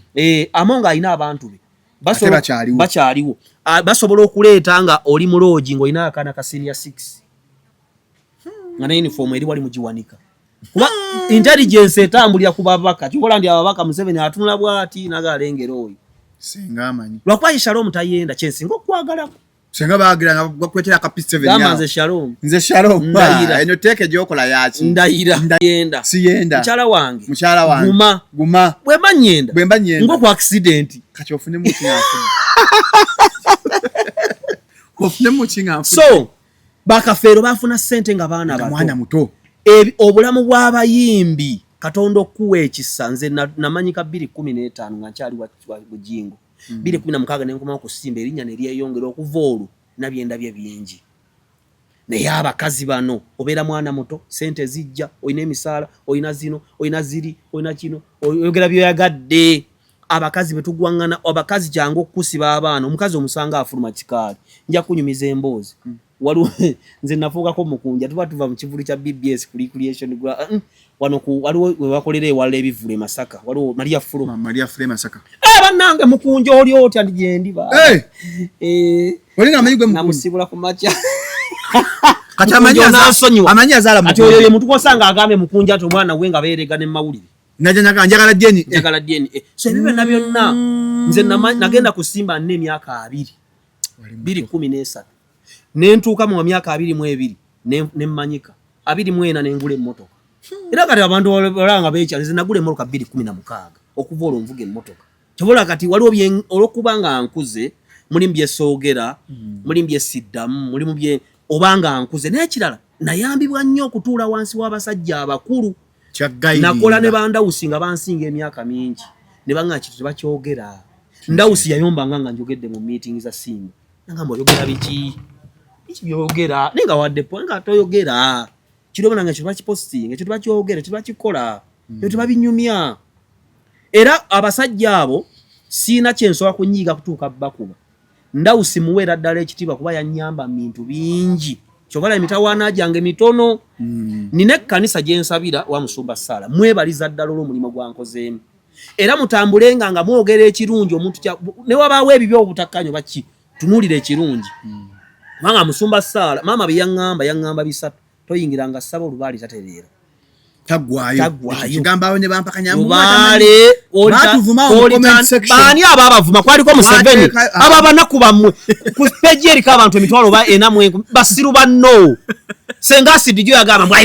Amongo alina abantu be. Bakyaliwo. Basobola okuleeta nga oli mu loogi ng'olina akaana ka senior 6. Nga ne uniform eri wali mugiwanika. Kuba intelligence etambulira ku babaka. Kikola ndi ababaka Museveni atunula bw'ati n'agalengera oyo. Singa amanyi. Lwakuba Shalom tayenda kyensinga okwagalako. Senga bagira bakwetera ka P7 ya. Gama Shalom. Nze Shalom. Ndayira. Eno teke jokola yachi. Ndayira. Ndayenda. Siyenda. Mchala wange. Mchala wange. Guma. Bwemba nyenda. Bwemba nyenda. Ngo kwa accident. Kati ofune mu kinyafu. Ofune mu kinyafu. So, bakafero bafuna sente nga baana bato. Mwana muto. Obulamu bw'abayimbi Katondo kuwe ekisa nze namanyika 2015 nga nkyali wa bujingo. 2016 nenkoma okusimba erinnya ne lyeyongera okuva olwo nabyenda bye bingi. Naye abakazi bano obeera mwana muto sente zijja oyina emisaala oyina zino oyina ziri oyina kino oyogera byoyagadde abakazi betugwangana abakazi kyangu okusiba abaana omukazi omusanga afuluma kikaali nja kunyumiza emboozi waliwo nze nafuukako mukunja tuva mu kivulu kya BBS creation wano waliwo we bakolera ewala ebivule Masaka waliwo Maria Fule Masaka bannange mukunja oli otya ndi gyendi ba olina amanyigwe mukunja namusibula ku macha kati amanyi azala ati oyo ye muntu kwosanga agambe mukunja ati omwana we nga beerega ne mawulire njagala DNA so ebyo byonna byonna nze nagenda kusimba n'emyaka 2013 nentuuka mu myaka 22 nemmanyika 24 nengula emmotoka era kati abantu balanga beekya nze nagula emmotoka 2016 okuva olwo nvuga emmotoka kyobola kati waliwo olwokubanga nkuze mulimu byesoogera mulimu byesiddamu mulimu bye obanga nkuze n'ekirala nayambibwa nnyo okutuula wansi w'abasajja abakulu nakola ne bandawusi nga bansinga emyaka mingi ne banga kitu tebakyogera ndawusi yayombanga nga njogedde mu meeting za Simba nangamba oyogera biki byogera nenga wadde nga toyogera kirobana nga kiba kiposting nga kiba kyogera kiba kikola yo tebabinyumya era abasajja abo sina kyensoba kunyiga kutuuka bakuba ndawusi muwera ddala ekitiibwa kuba yannyamba bintu bingi kyobala emitawaana gyange mitono nina ekkanisa gye nsabira wa Musumba Sala mwebaliza ddala olw'omulimu gwankozeemu era mutambulenga nga mwogera ekirungi omuntu ne wabaawo ebibyo obutakkanyo baki tunuulira ekirungi Manga Musumba Sala mama yaŋŋamba bisatu toyingiranga ssaba olubaali tatereera tagwayo kigamba ne bampakanya mubale bani ababavuma kwaliko Museveni ababanaku bammwe ku page eriko abantu emitwalo ba enamwe basiru banno senga asidijjo yagamba mbwa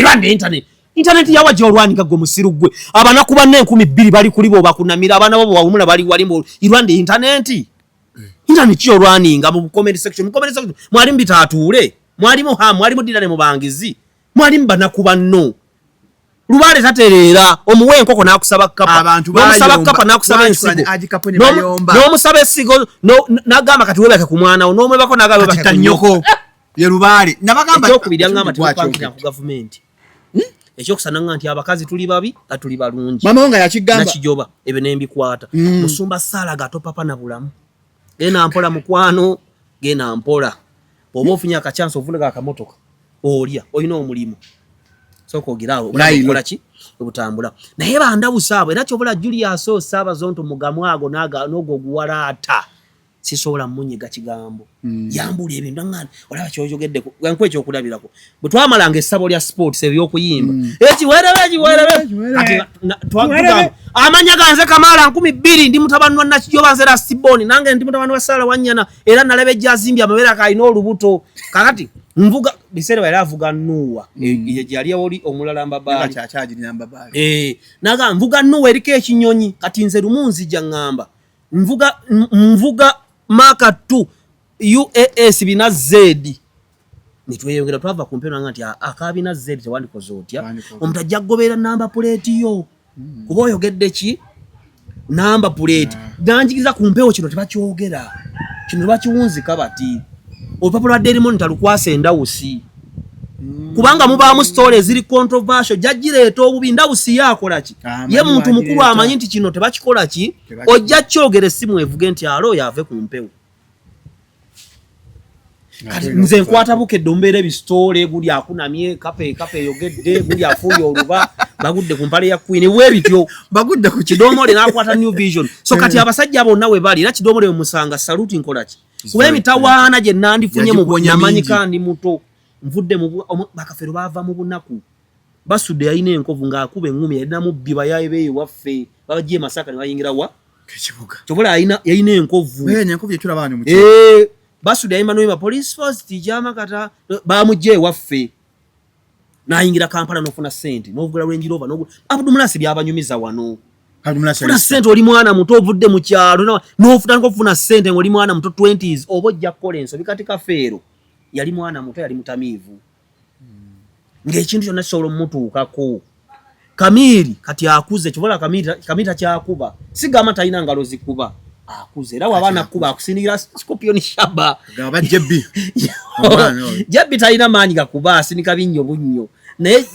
internet yawa jorwanika go musiru gwe abanaku banne 1200 bali kulibo bakunamira abana babo bawumula bali walimbo irwande internet kyo rwaninga mu comment section mwali mbitatuule mwali mudira ne mubangizi mwali mbanaku banno Lubale tatereera omuwe enkoko nakusaba kapa n'omusaba kapa nakusaba ensigo n'omusaba esigo n'agamba kati webake ku mwana wo n'omwebako n'agamba webake ku nnyoko ye Lubale nabagamba ekyokubiri angamba tebakwankira ku gavumenti ekyokusana nti abakazi tuli babi tuli balungi mama nga yakigamba nakijoba ebyo nembikwata Musumba Sala gato papa na bulamu gena mpola mukwano gena mpola oba ofunya akachanso ovulega akamotoka olya oyina omulimu soko girawo okola ki obutambula naye bandawusa abo era kyobola Julius Osaba zonto mugamwago n'ogo guwalata sisobola munyiga kigambo yambula ebintu ngana olaba kyojogedde gwankwe ekyokulabirako bwe twamalanga essabo lya sports ebyokuyimba werewe ati twagamba amanya ganze Kamala 12 ndi mutabani wa Nakijoba nzera Siboni nange ndi mutabani wa Sala Wanyana era nalabe jazimbi amabera kaina olubuto kakati mvuga bisere wala avuga Nuwa yali oli omulala mbabali naga mvuga Nuwa erike ekinyonyi kati nze lumunzi jangamba mvuga maka 2 UAS bina Z nitweyongera twava kumpeno ngati akabina Z tewandikoze otya omuntu ajja gobera namba plate yo kuba oyogedde ki namba plate danjigiza kumpewo kino tebakyogera kino bakiwunzika bati olupapula Daily Monitor lukwasa endawusi kubanga mubaamu story eziri controversial jajireeta obubi ndawusi yakola ki ye muntu mukulu amanyi nti kino tebakikola ki ojja kyogera essimu evuge nti alo yave ku mpewo nze nkwata bukedde ombeera ebisitole guli akunamye kape yogedde guli afuuye oluba bagudde ku mpale ya Queen webityo bagudde ku kidomole n'akwata New Vision so kati abasajja bonna we bali era kidomole musanga salute nkola ki kuba emitawaana gye nandifunye mu bonyamanyi kandi muto nvudde mu bakafero bava mu bunaku basudde yayina enkovu ng'akuba engumi yalina mu bbiba yabeeyi waffe babagiye Masaka ne bayingira wa kibuga tobola yayina enkovu enkovu yetulaba wano mu basudde yayima n'oyima police force tijama kata bamugye waffe n'ayingira Kampala n'ofuna ssente n'ovugula Range Rover Abdul Mulasi byabanyumiza wano funa ssente oli mwana muto ovudde mu kyalo n'ofutandika okufuna ssente ng'oli mwana muto 20s oba ojja kukola ensobi kati Kafeero yali mwana muto yali mutamiivu ng'ekintu kyonna kisobola omutuukako Kamiri kati akuze kibola Kamiri kyakuba sigamba talina ngalo zikuba akuze era wabana kuba akusinira Scorpion Shaba gaba Jebbi Jebbi talina maanyi gakuba asinika binnyo bunnyo naye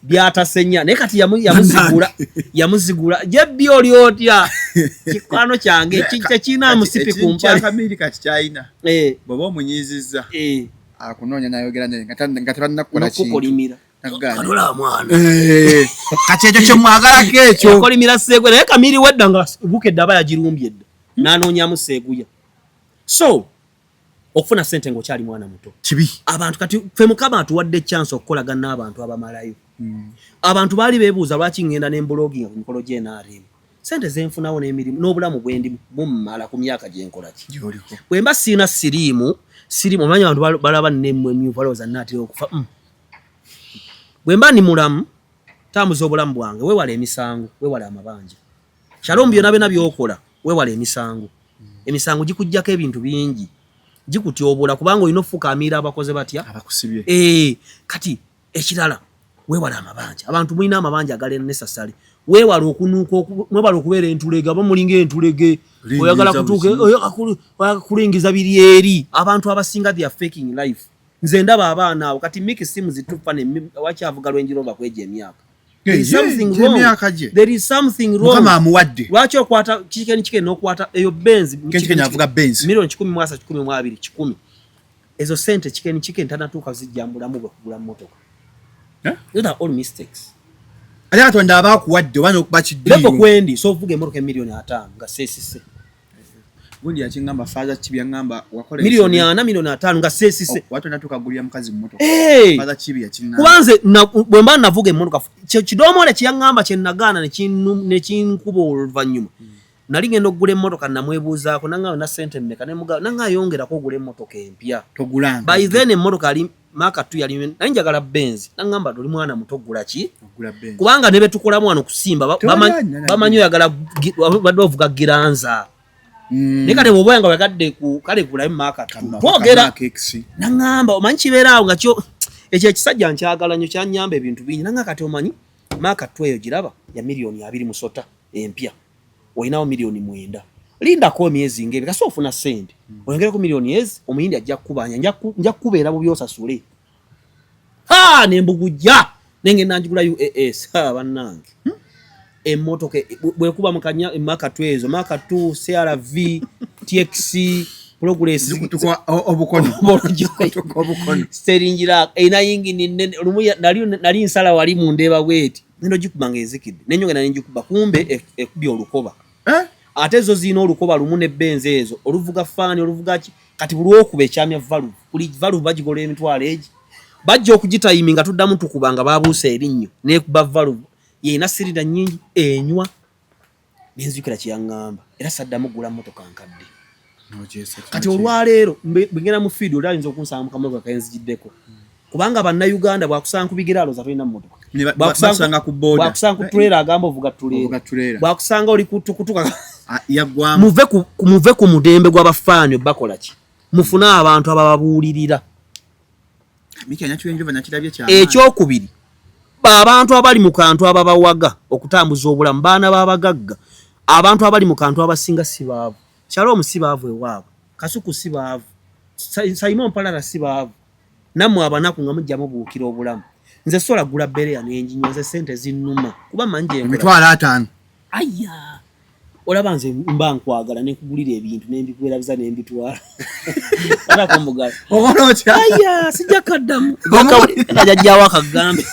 byatasenya naye kati yamuzigula Jebbi oli otya kikwano kyange kina musipi kumpala Kamiri kati kyayina baba omunyizizza akunoonya nayogera naye nga tebannakukola kintu kanola mwana kati ekyo kyemwagala kekyo kolimira Seeguya naye Kamiri wedda nga bukedde aba yagirumbye edda n'anoonyamu Seeguya so okufuna ssente ng'okyali mwana muto kibi abantu kati ffe Mukama atuwadde chance okukolagana n'abantu abamalayo abantu baali beebuuza lwaki ngenda n'emblogging ku mikolo gy'NRM ssente zenfunawo n'emirimu n'obulamu bwendi bumala ku myaka gye nkola ki bwe mba siina siriimu omanyi abantu balaba nemmwe emmyufu balowooza nnaatera okufa bwe mba ndi mulamu tambuza obulamu bwange weewala emisango weewala amabanja Shalom byonna byonna by'okola weewala emisango gikuggyako ebintu bingi gikutyobula kubanga olina ofukaamira abakoze batya abakusibye kati ekirala weewala amabanja abantu mulina amabanja agale necessary weewala okunuuka mwebala okubeera entulege aba mulinga entulege oyagala kutuuka kulingiza biri eri abantu abasinga they are faking life nze ndaba abaana abo kati Mickey simu zitufa wakyavuga Range Rover kweja emyaka there is something wrong kama amuwadde lwaki okwata chicken n'okwata eyo Benz chicken avuga Benz milioni 10 mwasa 10 mwa 2 10 ezo sente chicken tanatuuka zijjambulamu bwe kugula motoka those are all mistakes ali atonda abakuwadde wano okuba kiddiiro lepo kwendi so vuga emotoka milioni 5 nga sesise gundi yakingamba father kibi yangamba wakola milioni 4 milioni 5 nga sesise watu natuka gulia mkazi mmotoka father kibi yakingamba kubanze bwe mba navuga emotoka kidomole kiyangamba kye nagana ne kinkuba oluvanyuma nali ngenda okugula emmotoka namwebuuzaako nanga na sente mmeka nanga yongerako ogula emmotoka empya togulanga by then emmotoka ali Maka 2 yali nanjagala Benz nangamba doli mwana muto gula ki ogula Benz kubanga nebe tukolamu wano kusimba bamanyo yagala badde ovuga giranza nekate bwoboyanga wakadde ku kale gula Maka 2 twogera nangamba omanyi kibeera awo nga kyo ekyo ekisajja nkyagala nnyo kyanyamba ebintu bingi nanga kati omanyi Maka 2 eyo giraba ya milioni 2 musota empya oyinawo milioni 9 linda ko myezi ngebe kaso ofuna sente oyongera ku milioni ezi omuyindi ajja kubanya nja kubeera bu byosasule nembugujja nenge nanjigula UAS bannange emotoka bwe kuba mukanya Maka 2 ezo Maka 2 CRV TX progress zikutukwa obukono steringira ina yingi nene nali nsala wali mu ndeba bweti nendo gikubanga ezikidde nenyongera nenjikuba kumbe ekubya olukoba ate zo zino olukoba lumu ne Benz ezo oluvuga fani oluvuga kati buli okuba ekyamya valve kuli valve bagigola emitwalo egi bajja okugitayiminga tuddamu tukubanga babuuse erinnyo nekuba valve yena sirida nyingi enywa nenzikira kiyangamba era saddamu gula motoka nkadde kati olwaleero bigenda mu feed olayinza okunsanga mu kamotoka kenzigiddeko kubanga Bannayuganda bwakusanga kubigira aloza tulina motoka bwakusanga ku boda bwakusanga ku trailer agamba ovuga tulera bwakusanga oli kutuka yagwa muve ku mudembe gw'abafaanyi bakola ki mufuna abantu abababuulirira ekyokubiri abantu abali mu kantu ababawaga okutambuza obulamu baana babagagga abantu abali mu kantu abasinga sibaavu Shalom sibaavu ewaabwe Kasuku sibaavu Simon Palala sibaavu nammwe abanaku nga mujja mubuukira obulamu nze sola gula bere ya n'enjinyoze sente zinnuma kuba manje emitwalo 5 aya olaba nze mba nkwagala nekugulira ebintu nembikuwerabiza nembitwala ala kombugala aya sijja kaddamu jajjawo akagambe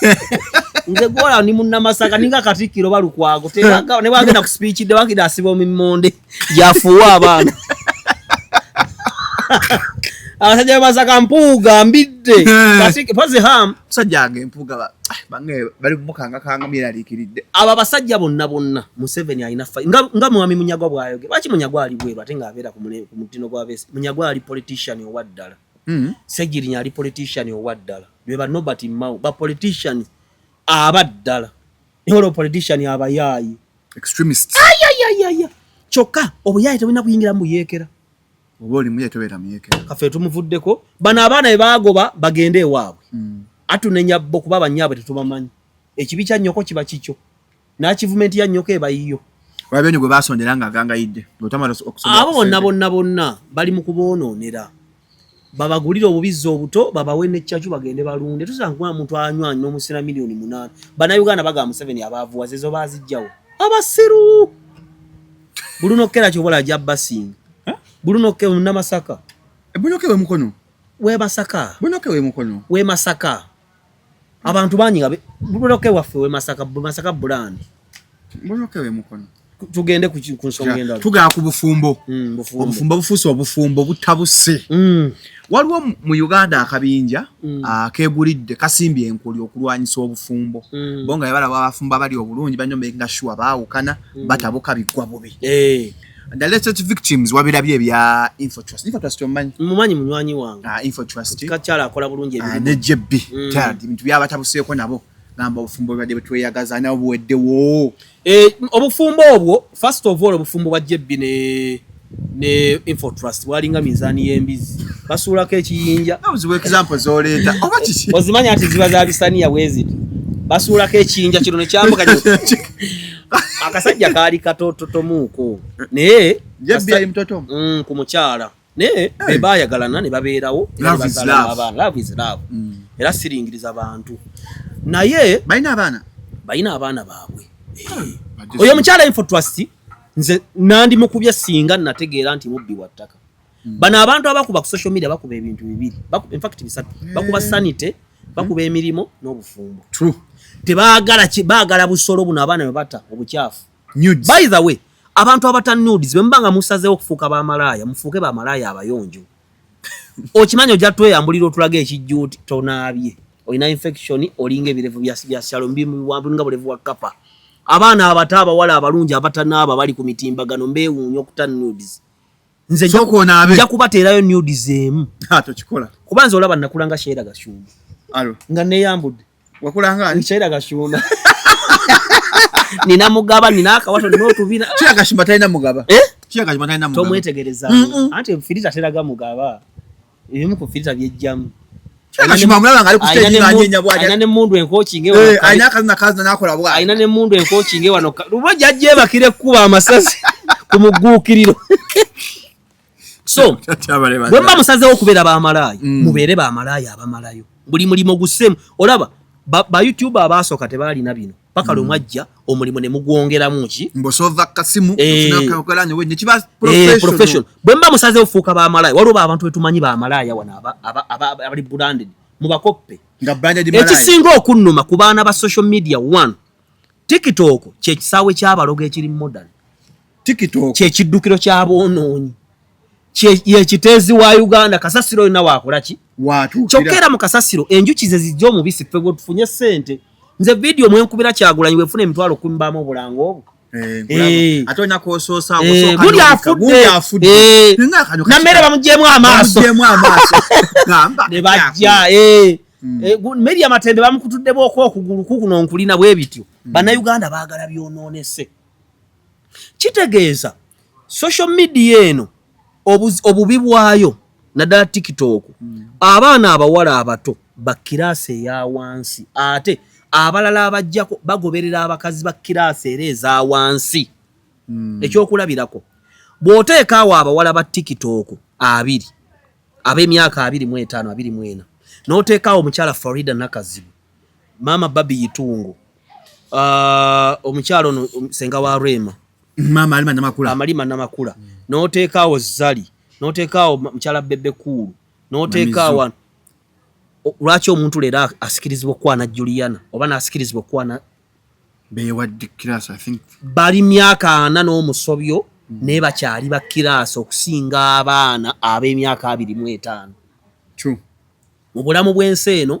nze gwola ni munnamasaka ninga katikiro balukwago ne bagenda ku speech de wakida asiba omimonde yafuwa abaana abasajja basaka mpuuga mbidde katiki paze ham sajja empuuga bange bali mukanga miralikiridde aba basajja bonna Museveni alina nga mwami Munyagwa bwayoge lwaki Munyagwa ali bweru ate nga abeera ku mutino gw'abeesi Munyagwa ali politician owaddala Segirinya ali politician owaddala bwe ba Nobert Mao ba politician abaddala niho politician abayaayi extremists kyokka obuyaayi tebulina kuyingira mu yeekera oboli muye tobera myekera kafe tumuvuddeko bano abaana ebagoba bagende ewaabwe atunenya bo kuba banyaabwe tetubamanyi ekibi kya nnyoko kiba kikyo n'akivumenti ya nnyoko eba yiyo wabenye gwe basondera nga agangayidde abo bonna bali mu kuboonoonera babagulira obubizzi obuto babawe n'ekyakyo bagende balunde tusanga muntu anywanyi n'omusina milioni 8 bannayuganda bagamba Museveni abaavuwaze zo baazijjawo abasiru bulunokera kyobola ajja basinga Burunoke Namasaka. Burunoke we mukono. We Masaka. Burunoke we mukono. We Masaka. Abantu banyiga Burunoke waffe we Masaka brand. Burunoke we mukono. Tugende ku nsonga endala. Tuga ku bufumbo. Bufumbo bufuso obufumbo butabuse. Waliwo mu Uganda akabinja akegulidde kasimbye enkuli okulwanyisa obufumbo. Bonga yabala babafumba bali obulungi banyombe nga shwa baawukana batabuka bigwa bubi. The latest victims wabirabye bya InfoTrust. InfoTrust omanyi? Mumanyi munywanyi wange. InfoTrust. Kachala akola bulungi ebintu. Ne JB. Tadi bintu byabatabuseeko nabo. Gamba obufumbo bade betweyagaza na obweddewo. Obufumbo obwo first of all obufumbo bwa JB ne InfoTrust walinga mizani y'embizi. Basuulako ekiyinja. Nabuziwe example zoleeta. Oba kiki? Ozimanya ati ziba za bisaniya wezi. Basuulako ekiyinja kino ne kyambuka akasajja kaali katototo muuko naye JB ali mtoto ku mukyala naye bebayagalana ne babeerawo love is love era siringiriza abantu naye balina abaana baabwe oyo mukyala InfoTrust nze nandi mukubya singa nategeera nti mubbi wa ttaka bano abantu abakuba ku social media bakuba ebintu bibiri in fact bisatu bakuba sanite bakuba emirimo n'obufumbo true baagala busolo buno abaana bata obukyafu by the way abantu abata nudes bembanga musazeewo okufuuka bamalaaya mufuuke bamalaaya abayonjo okimanyi ojja tweyambulira otulaga ekijjuuti tonaabye olina infection olinga ebirevu bya shalom biwambulinga bulevu wa kapa abaana abata abawala abalungi abatanaaba bali ku mitimbagano mbeewuunya okuta nudes nze nja kubateerayo nudes emu tokikola kubanza olaba nakulanga sheera gashumba nga neyambudde wakulanga nchaira gashuna nina mugaba nina akawato n'otubina kya gashumba talina mugaba kya gashumba talina mugaba tomwetegereza ate filita teraga mugaba ebimu ku filita byejjamu gashumba mulaba ngali ku stage nganyenya bwaje ayina ne mundu encoaching ewa ayina kazi nakola bwaje ayina ne mundu encoaching ewa no rubaje ajje bakire kuba amasasi kumugukiriro so bwemba musaze okubeera bamalaaya mubeere bamalaaya abamalayo buli mulimo gusemu olaba ba YouTube abasooka tebalina bino paka lomwajja omulimo ne mugwongeramu ki mbosova kasimu tunakolanyo wenye kiba professional bwemba musaze ofuuka bamalaaya waliwo abantu betumanyi bamalaaya wana abali branded mubakoppe nga branded malaaya ekisinga okunnuma ku baana ba social media 1 TikTok kye kisaawe ky'abalogo ekiri modern TikTok kye kiddukiro ky'aboonoonyi kye kiteezi wa Uganda kasasiro yonna waakola ki watu kyokera mu kasasiro enjuki ze zijja omubisi ffe tufunye ssente nze video mwenkubira Kyagulanyi wefuna emitwalo 10 baamu obulango obwo atona kososa gundi afudde nammere bamugyemu amaaso ne bajja media matembe bamukutuddeko okugulu kukuno nkulina bwe bityo bannayuganda baagala byonoonese kitegeeza social media eno obubi bwayo naddala TikTok abaana abawala abato bakiraase eya wansi ate abalala abajjako bagoberera abakazi bakiraase era eza wansi ekyokulabirako bw'oteeka awo abawala ba TikTok 2 ab'emyaka 25 24 n'oteekaawo omukyala Farida Nakazibu, maama Babi Yitungo, omukyala ono senga wa Rema, maama Amalima Namakula, n'oteekaawo Zali, n'oteekaawo mukyala Bebe Kulu, n'oteekaawo lwaki omuntu leero asikirizibwa okwana Juliana oba n'asikirizibwa okwana beewadde kiraasi I think bali myaka 4 n'omusobyo naye bakyali ba kiraasi okusinga abaana ab'emyaka 25 mu bulamu bw'ensi eno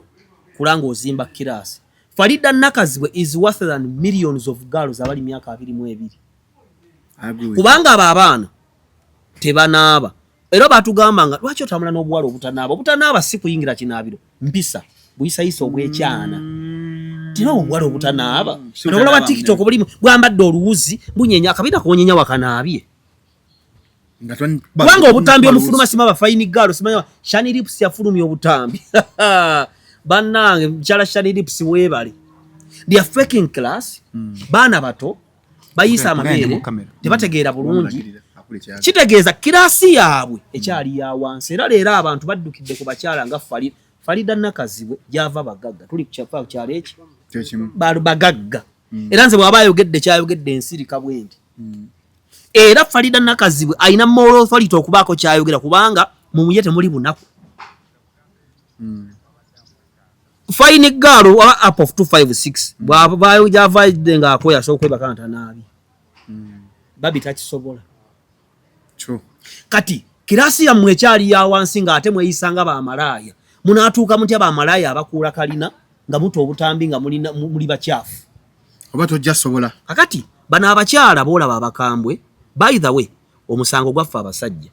kulanga ozimba kiraasi. Farida Nakazibwe is worth than millions of girls abali myaka 22 kubanga abo abaana tebanaaba. Era batugamba nga lwaki otambula n'obuwala obutanaaba si kuyingira kinaabiro mpisa buyisayisa obwekyana tina obuwala obutanaaba nobola wa TikTok bulimu bwambadde oluwuzi bunyenya akabina konyenya wakanaabye kubanga obutambi omufuluma sima bafayini galo simanya Shani Lips yafulumya obutambi bannange mchala Shani Lips weebale they are faking class baana bato bayisa amabere tebategeera bulungi kitegeeza kiraasi yaabwe ekyali ya wansi. Era leero abantu baddukidde ku bakyala nga Farida Nakazibwe gyava bagagga tuli kukyapa kyalo eki balu bagagga era nze bw'aba ayogedde kyayogedde ensirika bwendi era Farida Nakazibwe ayina moral authority okubaako kyayogera kubanga mu muyete muli bunaku fine girl up of 256 bw'aba gyava nga akoya sokwebaka ntanabi babi takisobola. Kati kirasi yammwe ekyali ya wansi nga ate mweyisanga ba malaya munaatuuka mutya ba malaya abakuula kalina nga muto obutambi nga muli bakyafu oba tojja sobola. Kakati bana abakyala boolaba abakambwe by the way omusango gwaffe abasajja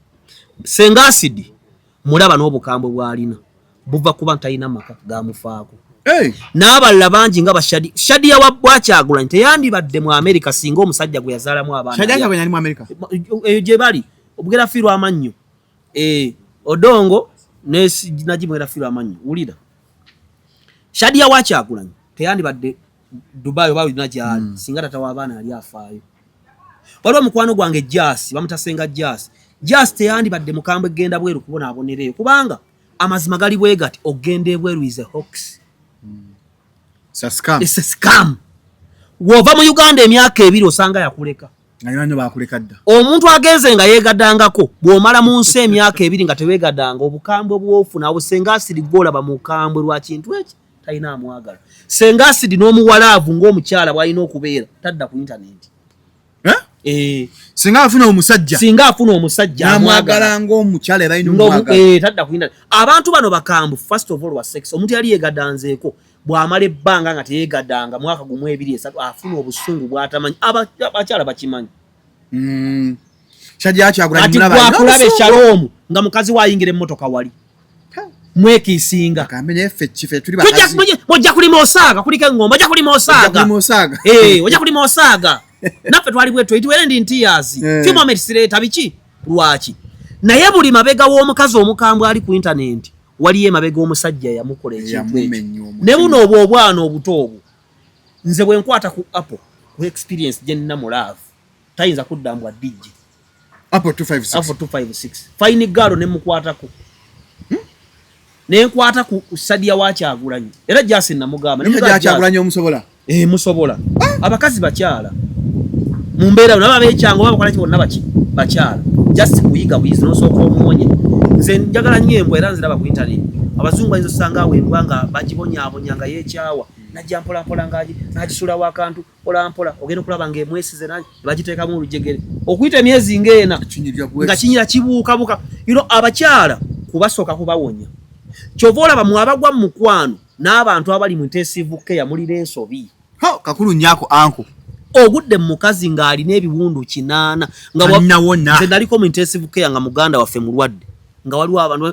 senga asidi mulaba n'obukambwe bwalina buva kuba ntalina maka gamufaako n'abalala bangi nga Shadia wa Bwakyagulanye teyandibadde mu America singa omusajja gwe yazaalamu abaana. Shadia Kyagulanyi ali mu America gye bali obugera firu amannyo Odongo najimwera firu amannyo wulira Shadia wa Kyagulanyi teyandibadde Dubai oba najali singa tata w'abaana ali afaayo. Waliwo mukwano gwange Jasi bamutasenga Jasi teyandibadde mukambwe genda bweru kubona abonereyo kubanga amazima gali bwegati ogende bweru is a hoax. It's a scam. Wova mu Uganda emyaka 2 osanga yakuleka. Ngayano bakuleka dda. Omuntu agenze nga yegadangako bw'omala mu nsi emyaka 2 nga tewegadanga obukambwe bw'ofuna obusenga asidi gola ba mukambwe lwa kintu eki talina amwagala. Senga asidi n'omuwalaavu ng'omukyala bw'alina okubeera tadda ku internet. Singa afuna omusajja amwagala ng'omukyala era ayina omwagala tadda ku internet. Abantu bano bakambu first of all wa sex omuntu yali yegadanzeeko bw'amala ebbanga nga teyegadanga mwaka gumu 2-3 afuna obusungu bw'atamanyi abakyala bakimanyi. Shadia Kyagulanyi mulaba Shalom nga mukazi wayingira emmotoka wali mwekisinga kambe neffe kife tuli bakazi mojja kulima osaaga kuliko engomba ojja kulima osaaga ojja kulima osaaga naffe twali bwetu ituwere ndi ntiyazi few moments later biki lwaki naye buli mabega w'omukazi omukambwe ali ku internet waliyo emabega omusajja yamukola ekintu ekyo ne buno obwana obuto obwo nze bwe nkwata ku Apple ku experience gye nina mu love tayinza kuddambwa DJ Apple 256 fine girl ne mukwatako ne nkwata ku Shadia wa Kyagulanyi era Jasi namugamba ne Shadia Kyagulanyi omusobola musobola abakazi bakyala mu mbeera nabo ab'ekyango bakola kibonna bakyala just kuyiga bwizi n'osooka omuwonye. Nze njagala nnyo embwa era nziraba ku internet abazungu bayinza osanga awo embwa nga bagibonyabonya nga yeekyawa najja mpolampola nagisula w'akantu polampola ogenda okulaba ng'emwesize bagiteekamu olujegere okuyita emyezi ng'ena nga kinyira kibuukabuuka. Abakyala kubasooka kubawonya kyova olaba mu abagwa mu mukwano n'abantu abali mu intensive care mulira ensobi kakulu nnyako anko ogudde mu mukazi ng'alina ebiwundu 8 nga nze naliko mu intensive care nga muganda waffe mulwadde nga waliwo abantu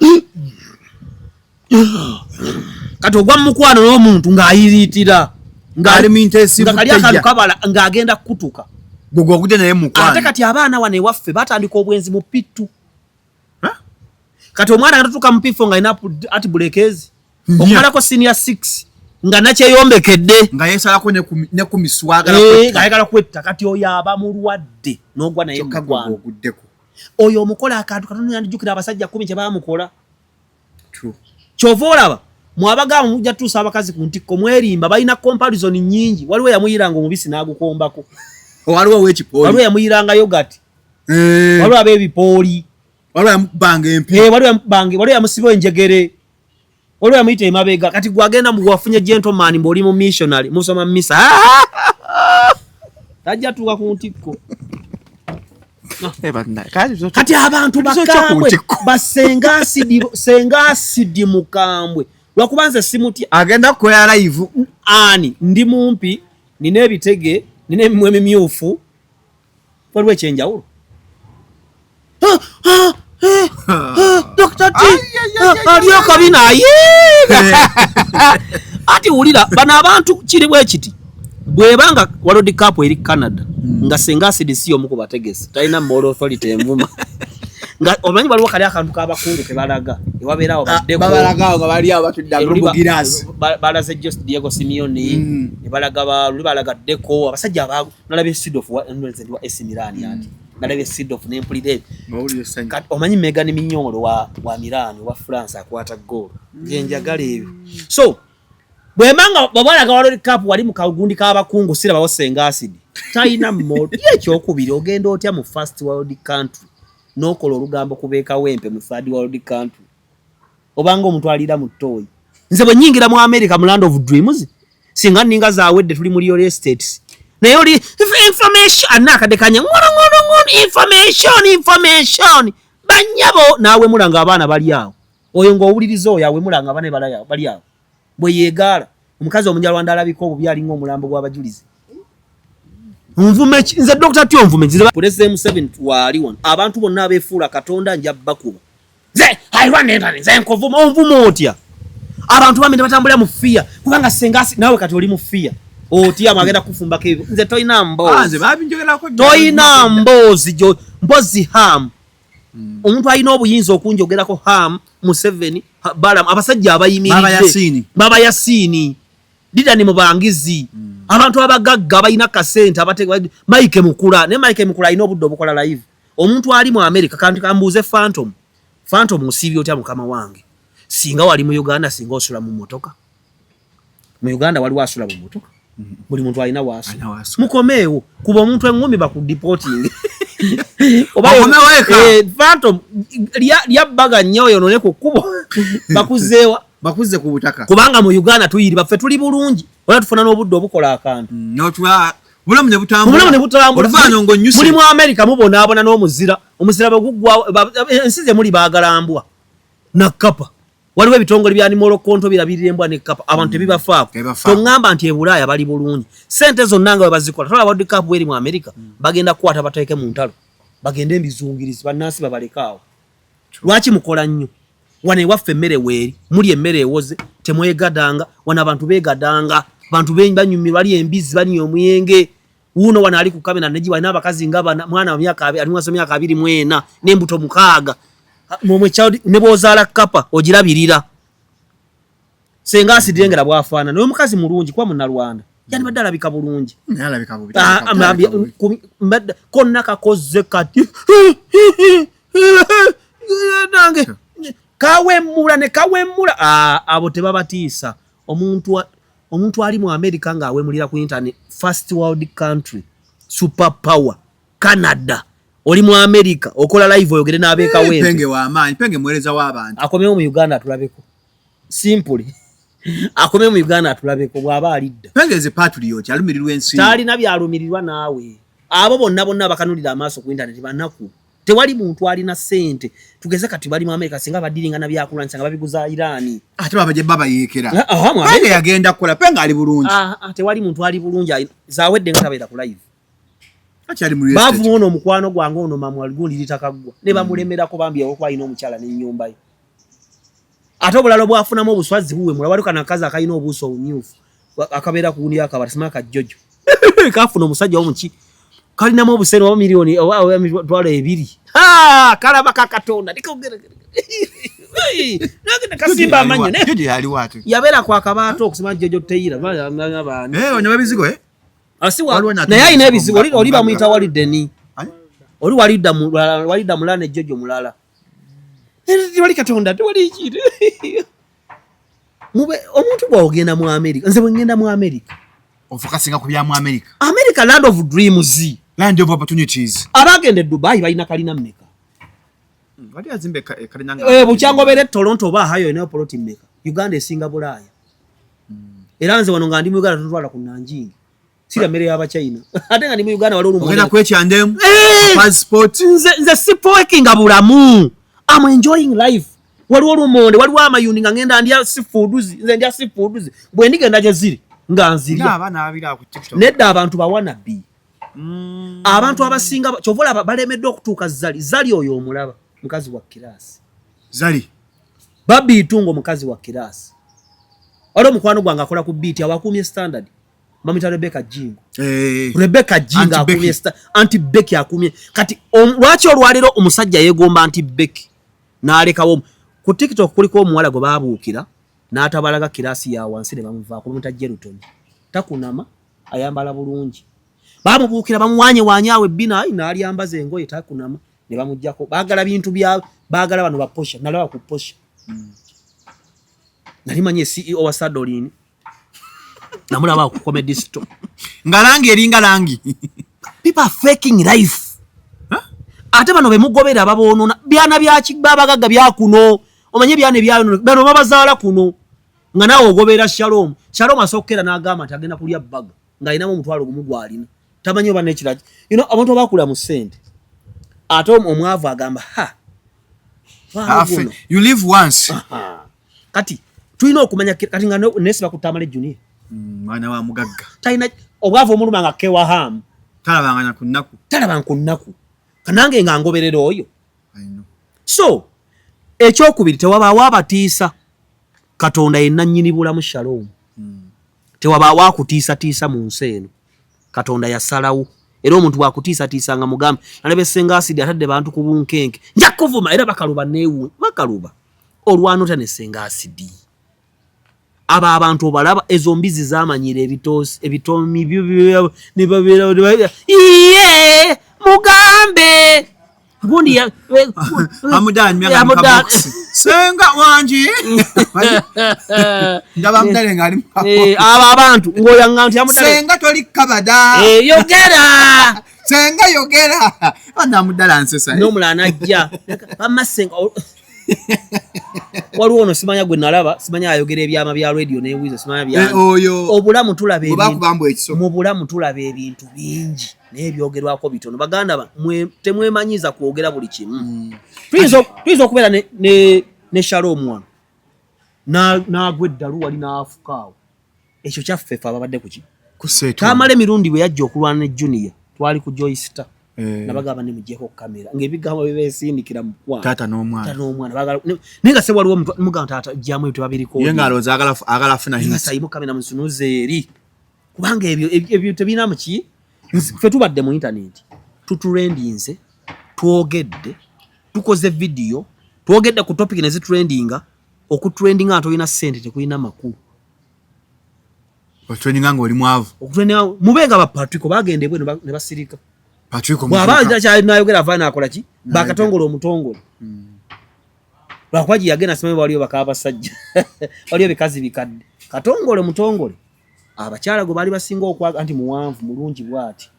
kati ogwa mukwano n'omuntu ng'ayiriitira ng'ali mu intensive kali akantu kabala ng'agenda kukutuka gwe ogudde naye mukwano ate kati abaana wane waffe batandika obwenzi mu pittu kati omwana agatutuka mu pifo ng'alina ati bulekezi okumalako senior 6 nga nakyeyombekedde nga yeesalako ne ku miswaga ng'ayagala kwetta kati oyo aba mulwadde n'ogwa naye mukwano oyo omukola akantu katono yandijjukira abasajja 10 kye baamukola kyova olaba mwabagamu mujja tuusa abakazi ku ntikko mwerimba balina comparison nyingi waliwo yamuyiranga omubisi n'agukombako waliwo w'ekipooli waliwo yamuyiranga yogati waliwo ab'ebipooli waliwo yamubanga empi waliwo yamusiba enjegere waliwo yamuyita emabega kati gwagenda mugwafunye gentleman mb'oli mu missionary musoma mu misa tajja tuuka ku ntikko kati abantu bakambwe basenga asidi mukambwe lwakubanze simutya agenda kukola live ani ndi mumpi nina ebitege nina emimwa emimyufu waliwo ekyenjawulo Dr. T aliyo kabina ati wulira bano abantu kiri bwe kiti bwebanga World Cup eri Canada nga senga asidi si omu ku bategesi talina moral authority envuma nga omanyi baliwo kali akantu k'abakungu ke balaga ewabeerawo babalagawo nga bali awo batudde mu balaze Jose Diego Simeone ne balaga Deco abasajja nalabye Seedorf wa AC Milan ati nalabye Seedorf ne mpulire kati omanyi Megan Mignolo wa Milan wa France akwata goal njenjagala ebyo so bwemanga babalaga World Cup wali mu kagundi k'abakungu sira bawo senga asidi talina mo yekyokubiri ogenda otya mu first world country nokola olugambo kubeeka wempe mu third world country obanga omuntu alira mu toyi nze bwe nyingira mu America mu land of dreams singa ninga zaawedde tuli muri real estates naye oli information anakadekanya ngono information banyabo naawe mulanga abaana bali awo oyo ng'owuliriza oyo awe mulanga abaana bali awo bwe yeegaala omukazi omunyarwanda alabika obubi alinga omulambo gw'abajulizi nvume nze Dr. Tio nvume nziza polisi M7 wali wano abantu bonna abefuula katonda nja bakuba nze hairwana endani nze nkovuma onvuma otya abantu bamene batambulira mu fear kubanga sengasi nawe kati oli mu fear otya magenda kufumbako ebyo nze toyina mbozi toyina mbozi ham omuntu alina obuyinza okunjogerako ham mu 7 balam abasajja abayimiridde baba yasini dida ni mubangizi abantu abagagga balina kasente abateka Mike Mukula ne Mike Mukula ino buddo bukola live omuntu ali mu America kantu kambuze Phantom usibyo otya mukama wange singa wali mu Uganda singa osula mu motoka mu Uganda wali wasula mu motoka buli muntu alina wasu mukomeewo kuba omuntu engumi bakudeporting Phantom lyabaga nnyo none ku kubo bakuzeewa bakuze ku butaka kubanga mu Uganda tuyiri baffe tuli bulungi wala tufuna n'obudde obukola akantu notwa bulamu ne butambula muri mu America mubonaabona n'omuzira omuzira bagugwa ensize muri bagalambwa na kapa waliwo ebitongole bya animal control birabirira embwa ne kapa abantu tebibafaako tongamba nti ebulaaya bali bulungi sente zonna nga bazikola tola World Cup eri mu America bagenda kukwata bateeke mu ntalo bagenda embizungirizi bannansi babalekaawo lwaki mukola nnyo wane waffe emmere weeri muli emmere ewoze temwegadanga wana abantu begadanga bantu banyumirwa ali embizi bali omuyenge uno wana ali ku kamera neji wana abakazi nga mwana wa myaka ali mwaso myaka 24 n'embuto 6 momwe child ne bozala kapa ogirabirira senga asidengera bwafana no mukazi mulungi kwa munalwanda yani badala bika bulungi nalabika bubi konna kakoze kati nange kawemula abo tebabatiisa omuntu ali mu America nga awemulira ku internet first world country super power Canada oli mu America okola live oyogere n'abeeka wempe penge wa amaanyi penge mweleza w'abantu akomewo mu Uganda atulabeko simple akomewo mu Uganda atulabeko bwaba alidda penge ze patriot alumirirwa ensi tali nabyalumirirwa naawe abo bonna bakanulira amaaso ku internet banaku tewali muntu alina sente tugeze kati bali mu America singa badiringa na byakulanyisa nga babiguza Irani ate babaje baba yekera penge yagenda kukola penge ali bulungi tewali muntu ali bulungi zawedde nga tabeera ku live achali muri bavu ono omukwano gwange ono mamu aligundi litakagwa ne bamulemera ko bambye okwa ino omukyala n'ennyumba ye ate obulalo bwafunamu obuswazi buwe mulawali kana kaza akayina obuuso obumyufu akabeera ku gundi akabatasima kajjojo kafuna omusajja omuki kalinamu obusene oba milioni oba mitwalo 2 kalaba kakatonda nikogera nagenda kasimba amanyo ne jojo yali watu yabeera kwa kabaato okusima jojo teyira bana onyo babizigo asiwa naye ayina ebizigo oli bamuyita walidde ni oli walidda mulala ne jojo mulala tewali katonda tewali kiri mube omuntu bw'ogenda mu America nze bwe ngenda mu America ofokasinga ku bya mu America land of dreams land of opportunities abagenda Dubai balina kalina mmeka wali azimbe kalina bukyangobere Toronto ba hayo ne ploti mmeka Uganda esinga Bulaaya era nze wano nga ndi mu Uganda tutwala ku Nanjingi sira mere y'aba China ate nga ndi mu Uganda wali olumu ogenda kwekyandemu passport nze sipoekinga bulamu I'm enjoying life waliwo olumonde waliwo amayundi nga ngenda ndya seafoods nze ndya seafoods bwe ndigenda gye ziri nga nzirya abaana abira ku TikTok nedda abantu bawana bi abantu abasinga kyovola balemedde okutuuka zali oyo omulaba mukazi wa kirasi zali babi itungo mukazi wa kirasi alo mukwano gwange akola ku beat awakumye standard mamita Rebecca Jingo Rebecca Jingo akumye anti Becky akumye kati lwaki olwaliro omusajja yegomba anti Becky nalekawo ku TikTok kuliko omuwala go babuukira n'atabalaga kirasi ya wansi ne bamuvaako muta Jeruton takunama ayambala bulungi bamubuukira bamuwanye wanyawe bina inaali ambaze engoye takunama ne bamujjako baagala bintu bya baagala bano baposha nalaba ku posha nalimanye CEO wa Sadolini namulaba ku comedy store ngalangi eringa langi people are faking life ate bano bemugobera babonona byana bya kibabagaga bya kuno omanye byane byayo bano babazaala kuno nga nawe ogobera Shalom asokera n'agamba nti agenda kulya baga nga alinamu omutwalo gumu gwalina tamanyi oba n'ekiraki abantu bakula mu ssente ate omwavu agamba you live once kati tulina okumanya kati nga nesi bakutamale Junior mwana wa mugagga talina obwavu omuluma nga kewa hamu talabanga ku nnaku kanange nga ngoberera oyo so ekyokubiri tewabaawo abatiisa Katonda yenna nnyini bulamu Shalom tewabaawo akutiisatiisa mu nsi eno Katonda yasalawo era omuntu bwakutiisatiisa nga mugambe nalebe senga asidi atadde bantu ku bunkenke nja kuvuma era bakaluba neewu bakaluba olwanota ne senga asidi aba abantu obalaba ezo mbizi zamanyira ebitomi byo ne babeera iye mugambe gundi ya amudani senga wanji ndaba mdale ngalimu aba abantu ngoyanga nti amudale senga toli kabada yogera senga yogera bana mudala nsesa no mulana ajja bamasenga waliwo ono simanya gwe nalaba simanya ayogera ebyama bya radio newiza simanya bya obulamu tulaba ebintu mu bulamu tulaba ebintu bingi nebyogerwako bitono baganda temwemanyiza kwogera buli kimu tuyiza okubeera ne Shalom wano n'agwa eddalu wali n'afukaawo ekyo kyaffefe ababadde kuki kamala emirundi bwe yajja okulwana ne Junior twali ku Joystar nabagamba nemujjeko kamera ng'ebigambo bibesindikira mu kwana taata n'omwana ninga se waliwo mugamba taata jjamu ebyo tebabiriko ye ng'alowooza agala afuna sayimu kamera munsunuze eri kubanga ebyo tebirina muki ffe tubadde mu intaneti tutrendinze twogedde tukoze video twogedde ku topic ne zitrendinga okutrendinga nga tolina ssente tekulina makulu otrendinga nga oli mwavu okutrendinga mubenga ba Patrick bagende bwe ne basirika Patrick bw'abanja kyali nayogera avaana akola ki bakatongole omutongole lwakwaji yagenda simanyi waliyo bakaba basajja waliyo bikazi bikadde katongole mutongole abakyala go bali basinga okwaga anti muwanvu mulungi bwati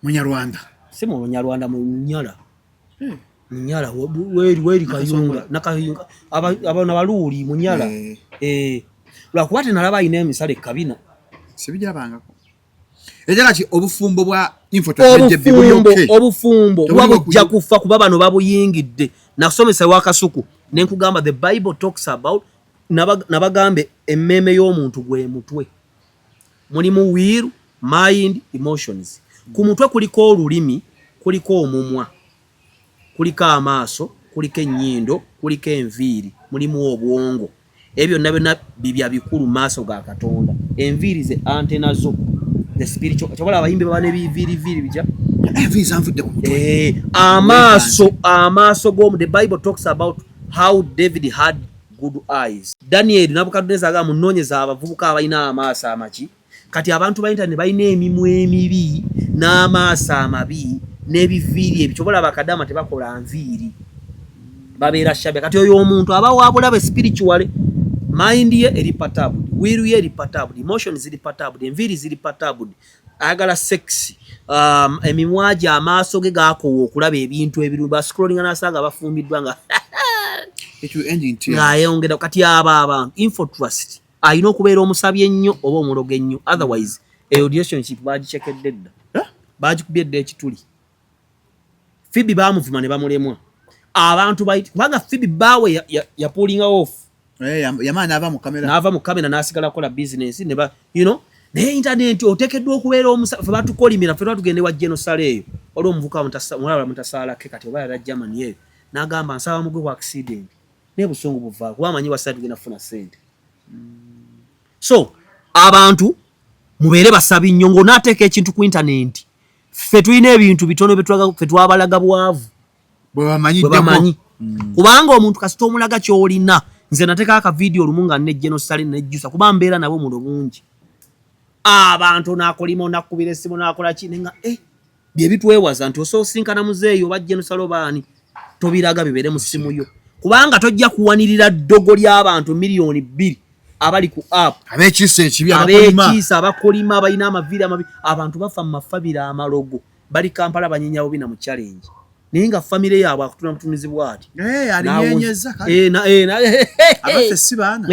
Munyarwanda si mu Munyarwanda mu Nyala Munyala weri kayunga nakayunga abana baluuli Munyala lwakuba nalaba ayina emisale kabina sibijabangako ejala ki obufumbo bwa infotainment bibuyoke obufumbo bwabujja kufa kuba bano babuyingidde nasomesa wakasuku nenkugamba the Bible talks about nabagambe emmeme y'omuntu gwe mutwe mulimu will mind emotions ku mutwe kuliko olulimi kuliko omumwa kuliko amaaso kuliko ennyindo kuliko enviiri mulimu obwongo ebyo byonna bibya bikulu maaso ga Katonda enviiri ze antena zo the spiritual chokola abayimbe babane biviiri bija enviiri anfudde ku mutwe amaaso go the Bible talks about how David had good eyes Daniel Nabukadneza aga munonyeza abavubuka abayina amaaso amaki kati abantu ba internet bayina emimwa emibi n'amaaso amabi n'ebiviiri ebichobola bakadama tebakola nviiri babeera shabe kati oyo omuntu aba wabulabe spiritually mind ye eri perturbed, will ye eri perturbed, emotions ziri perturbed, enviri ziri perturbed, ayagala sex, emimwaji amaaso ge gakoowa okulaba ebintu ebirungi, bascrollinga n'asanga bafumbiddwa nga ng'ayongera kati abantu infotrust ayina okubeera omusabye ennyo oba omulogo ennyo, otherwise eyo relationship bagicekedde dda, bagikubye dda ekituli. Phoebe bamuvuma ne bamulemwa abantu kubanga Phoebe bawe yapulinga off yamana n'ava mu kamera n'asigala kola business ne ba naye internet oteekeddwa okubeera fe batukolimira fe batugende wa genosale eyo olwo omuvuka mulaba mutasaala ke kati oba yala Germany eyo n'agamba nsaba mugwe ku accident naye busungu buva kuba amanyi wasatu tugenda kufuna ssente. So abantu mubeere basabi nnyo ng'onaateeka ekintu ku internet ffe tulina ebintu bitono ffe twabalaga bwavu bwe bamanyi kubanga omuntu kasita omulaga ky'olina. Nze nateeka aka video olumu nga nejjenosale nejjusa kuba mbeera nabo mulo bungi abantu n'akolima onakubira essimu n'akola ki nenga bye bitwewaza nti osoosinkana muzeeyo oba jenosalo baani tobiraga bibeere mu ssimu yo kubanga tojja kuwanirira ddogo ly'abantu miliyoni 2 abali ku app abekiisa abakolima abalina amaviri amabi abantu bafa mu mafabira amalogo bali Kampala banyinya bobina mu challenge naye nga famire yaabwe akutuna mutumizibwa ati alinyenyeza abafe si baana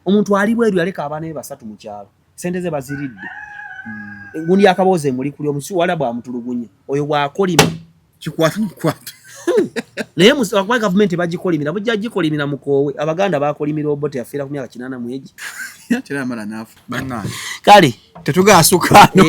omuntu ali bweru yaleka abaana be basatu mu kyalo sente ze baziridde gundi yakabooze muri kuli omusi wala bwa mutulugunya oyo bwakolima kikwata naye kwa government bagikolimira bujja gikolimira mukowe abaganda bakolimira obote yafira ku myaka 8 mwezi kale kale tetugaasukano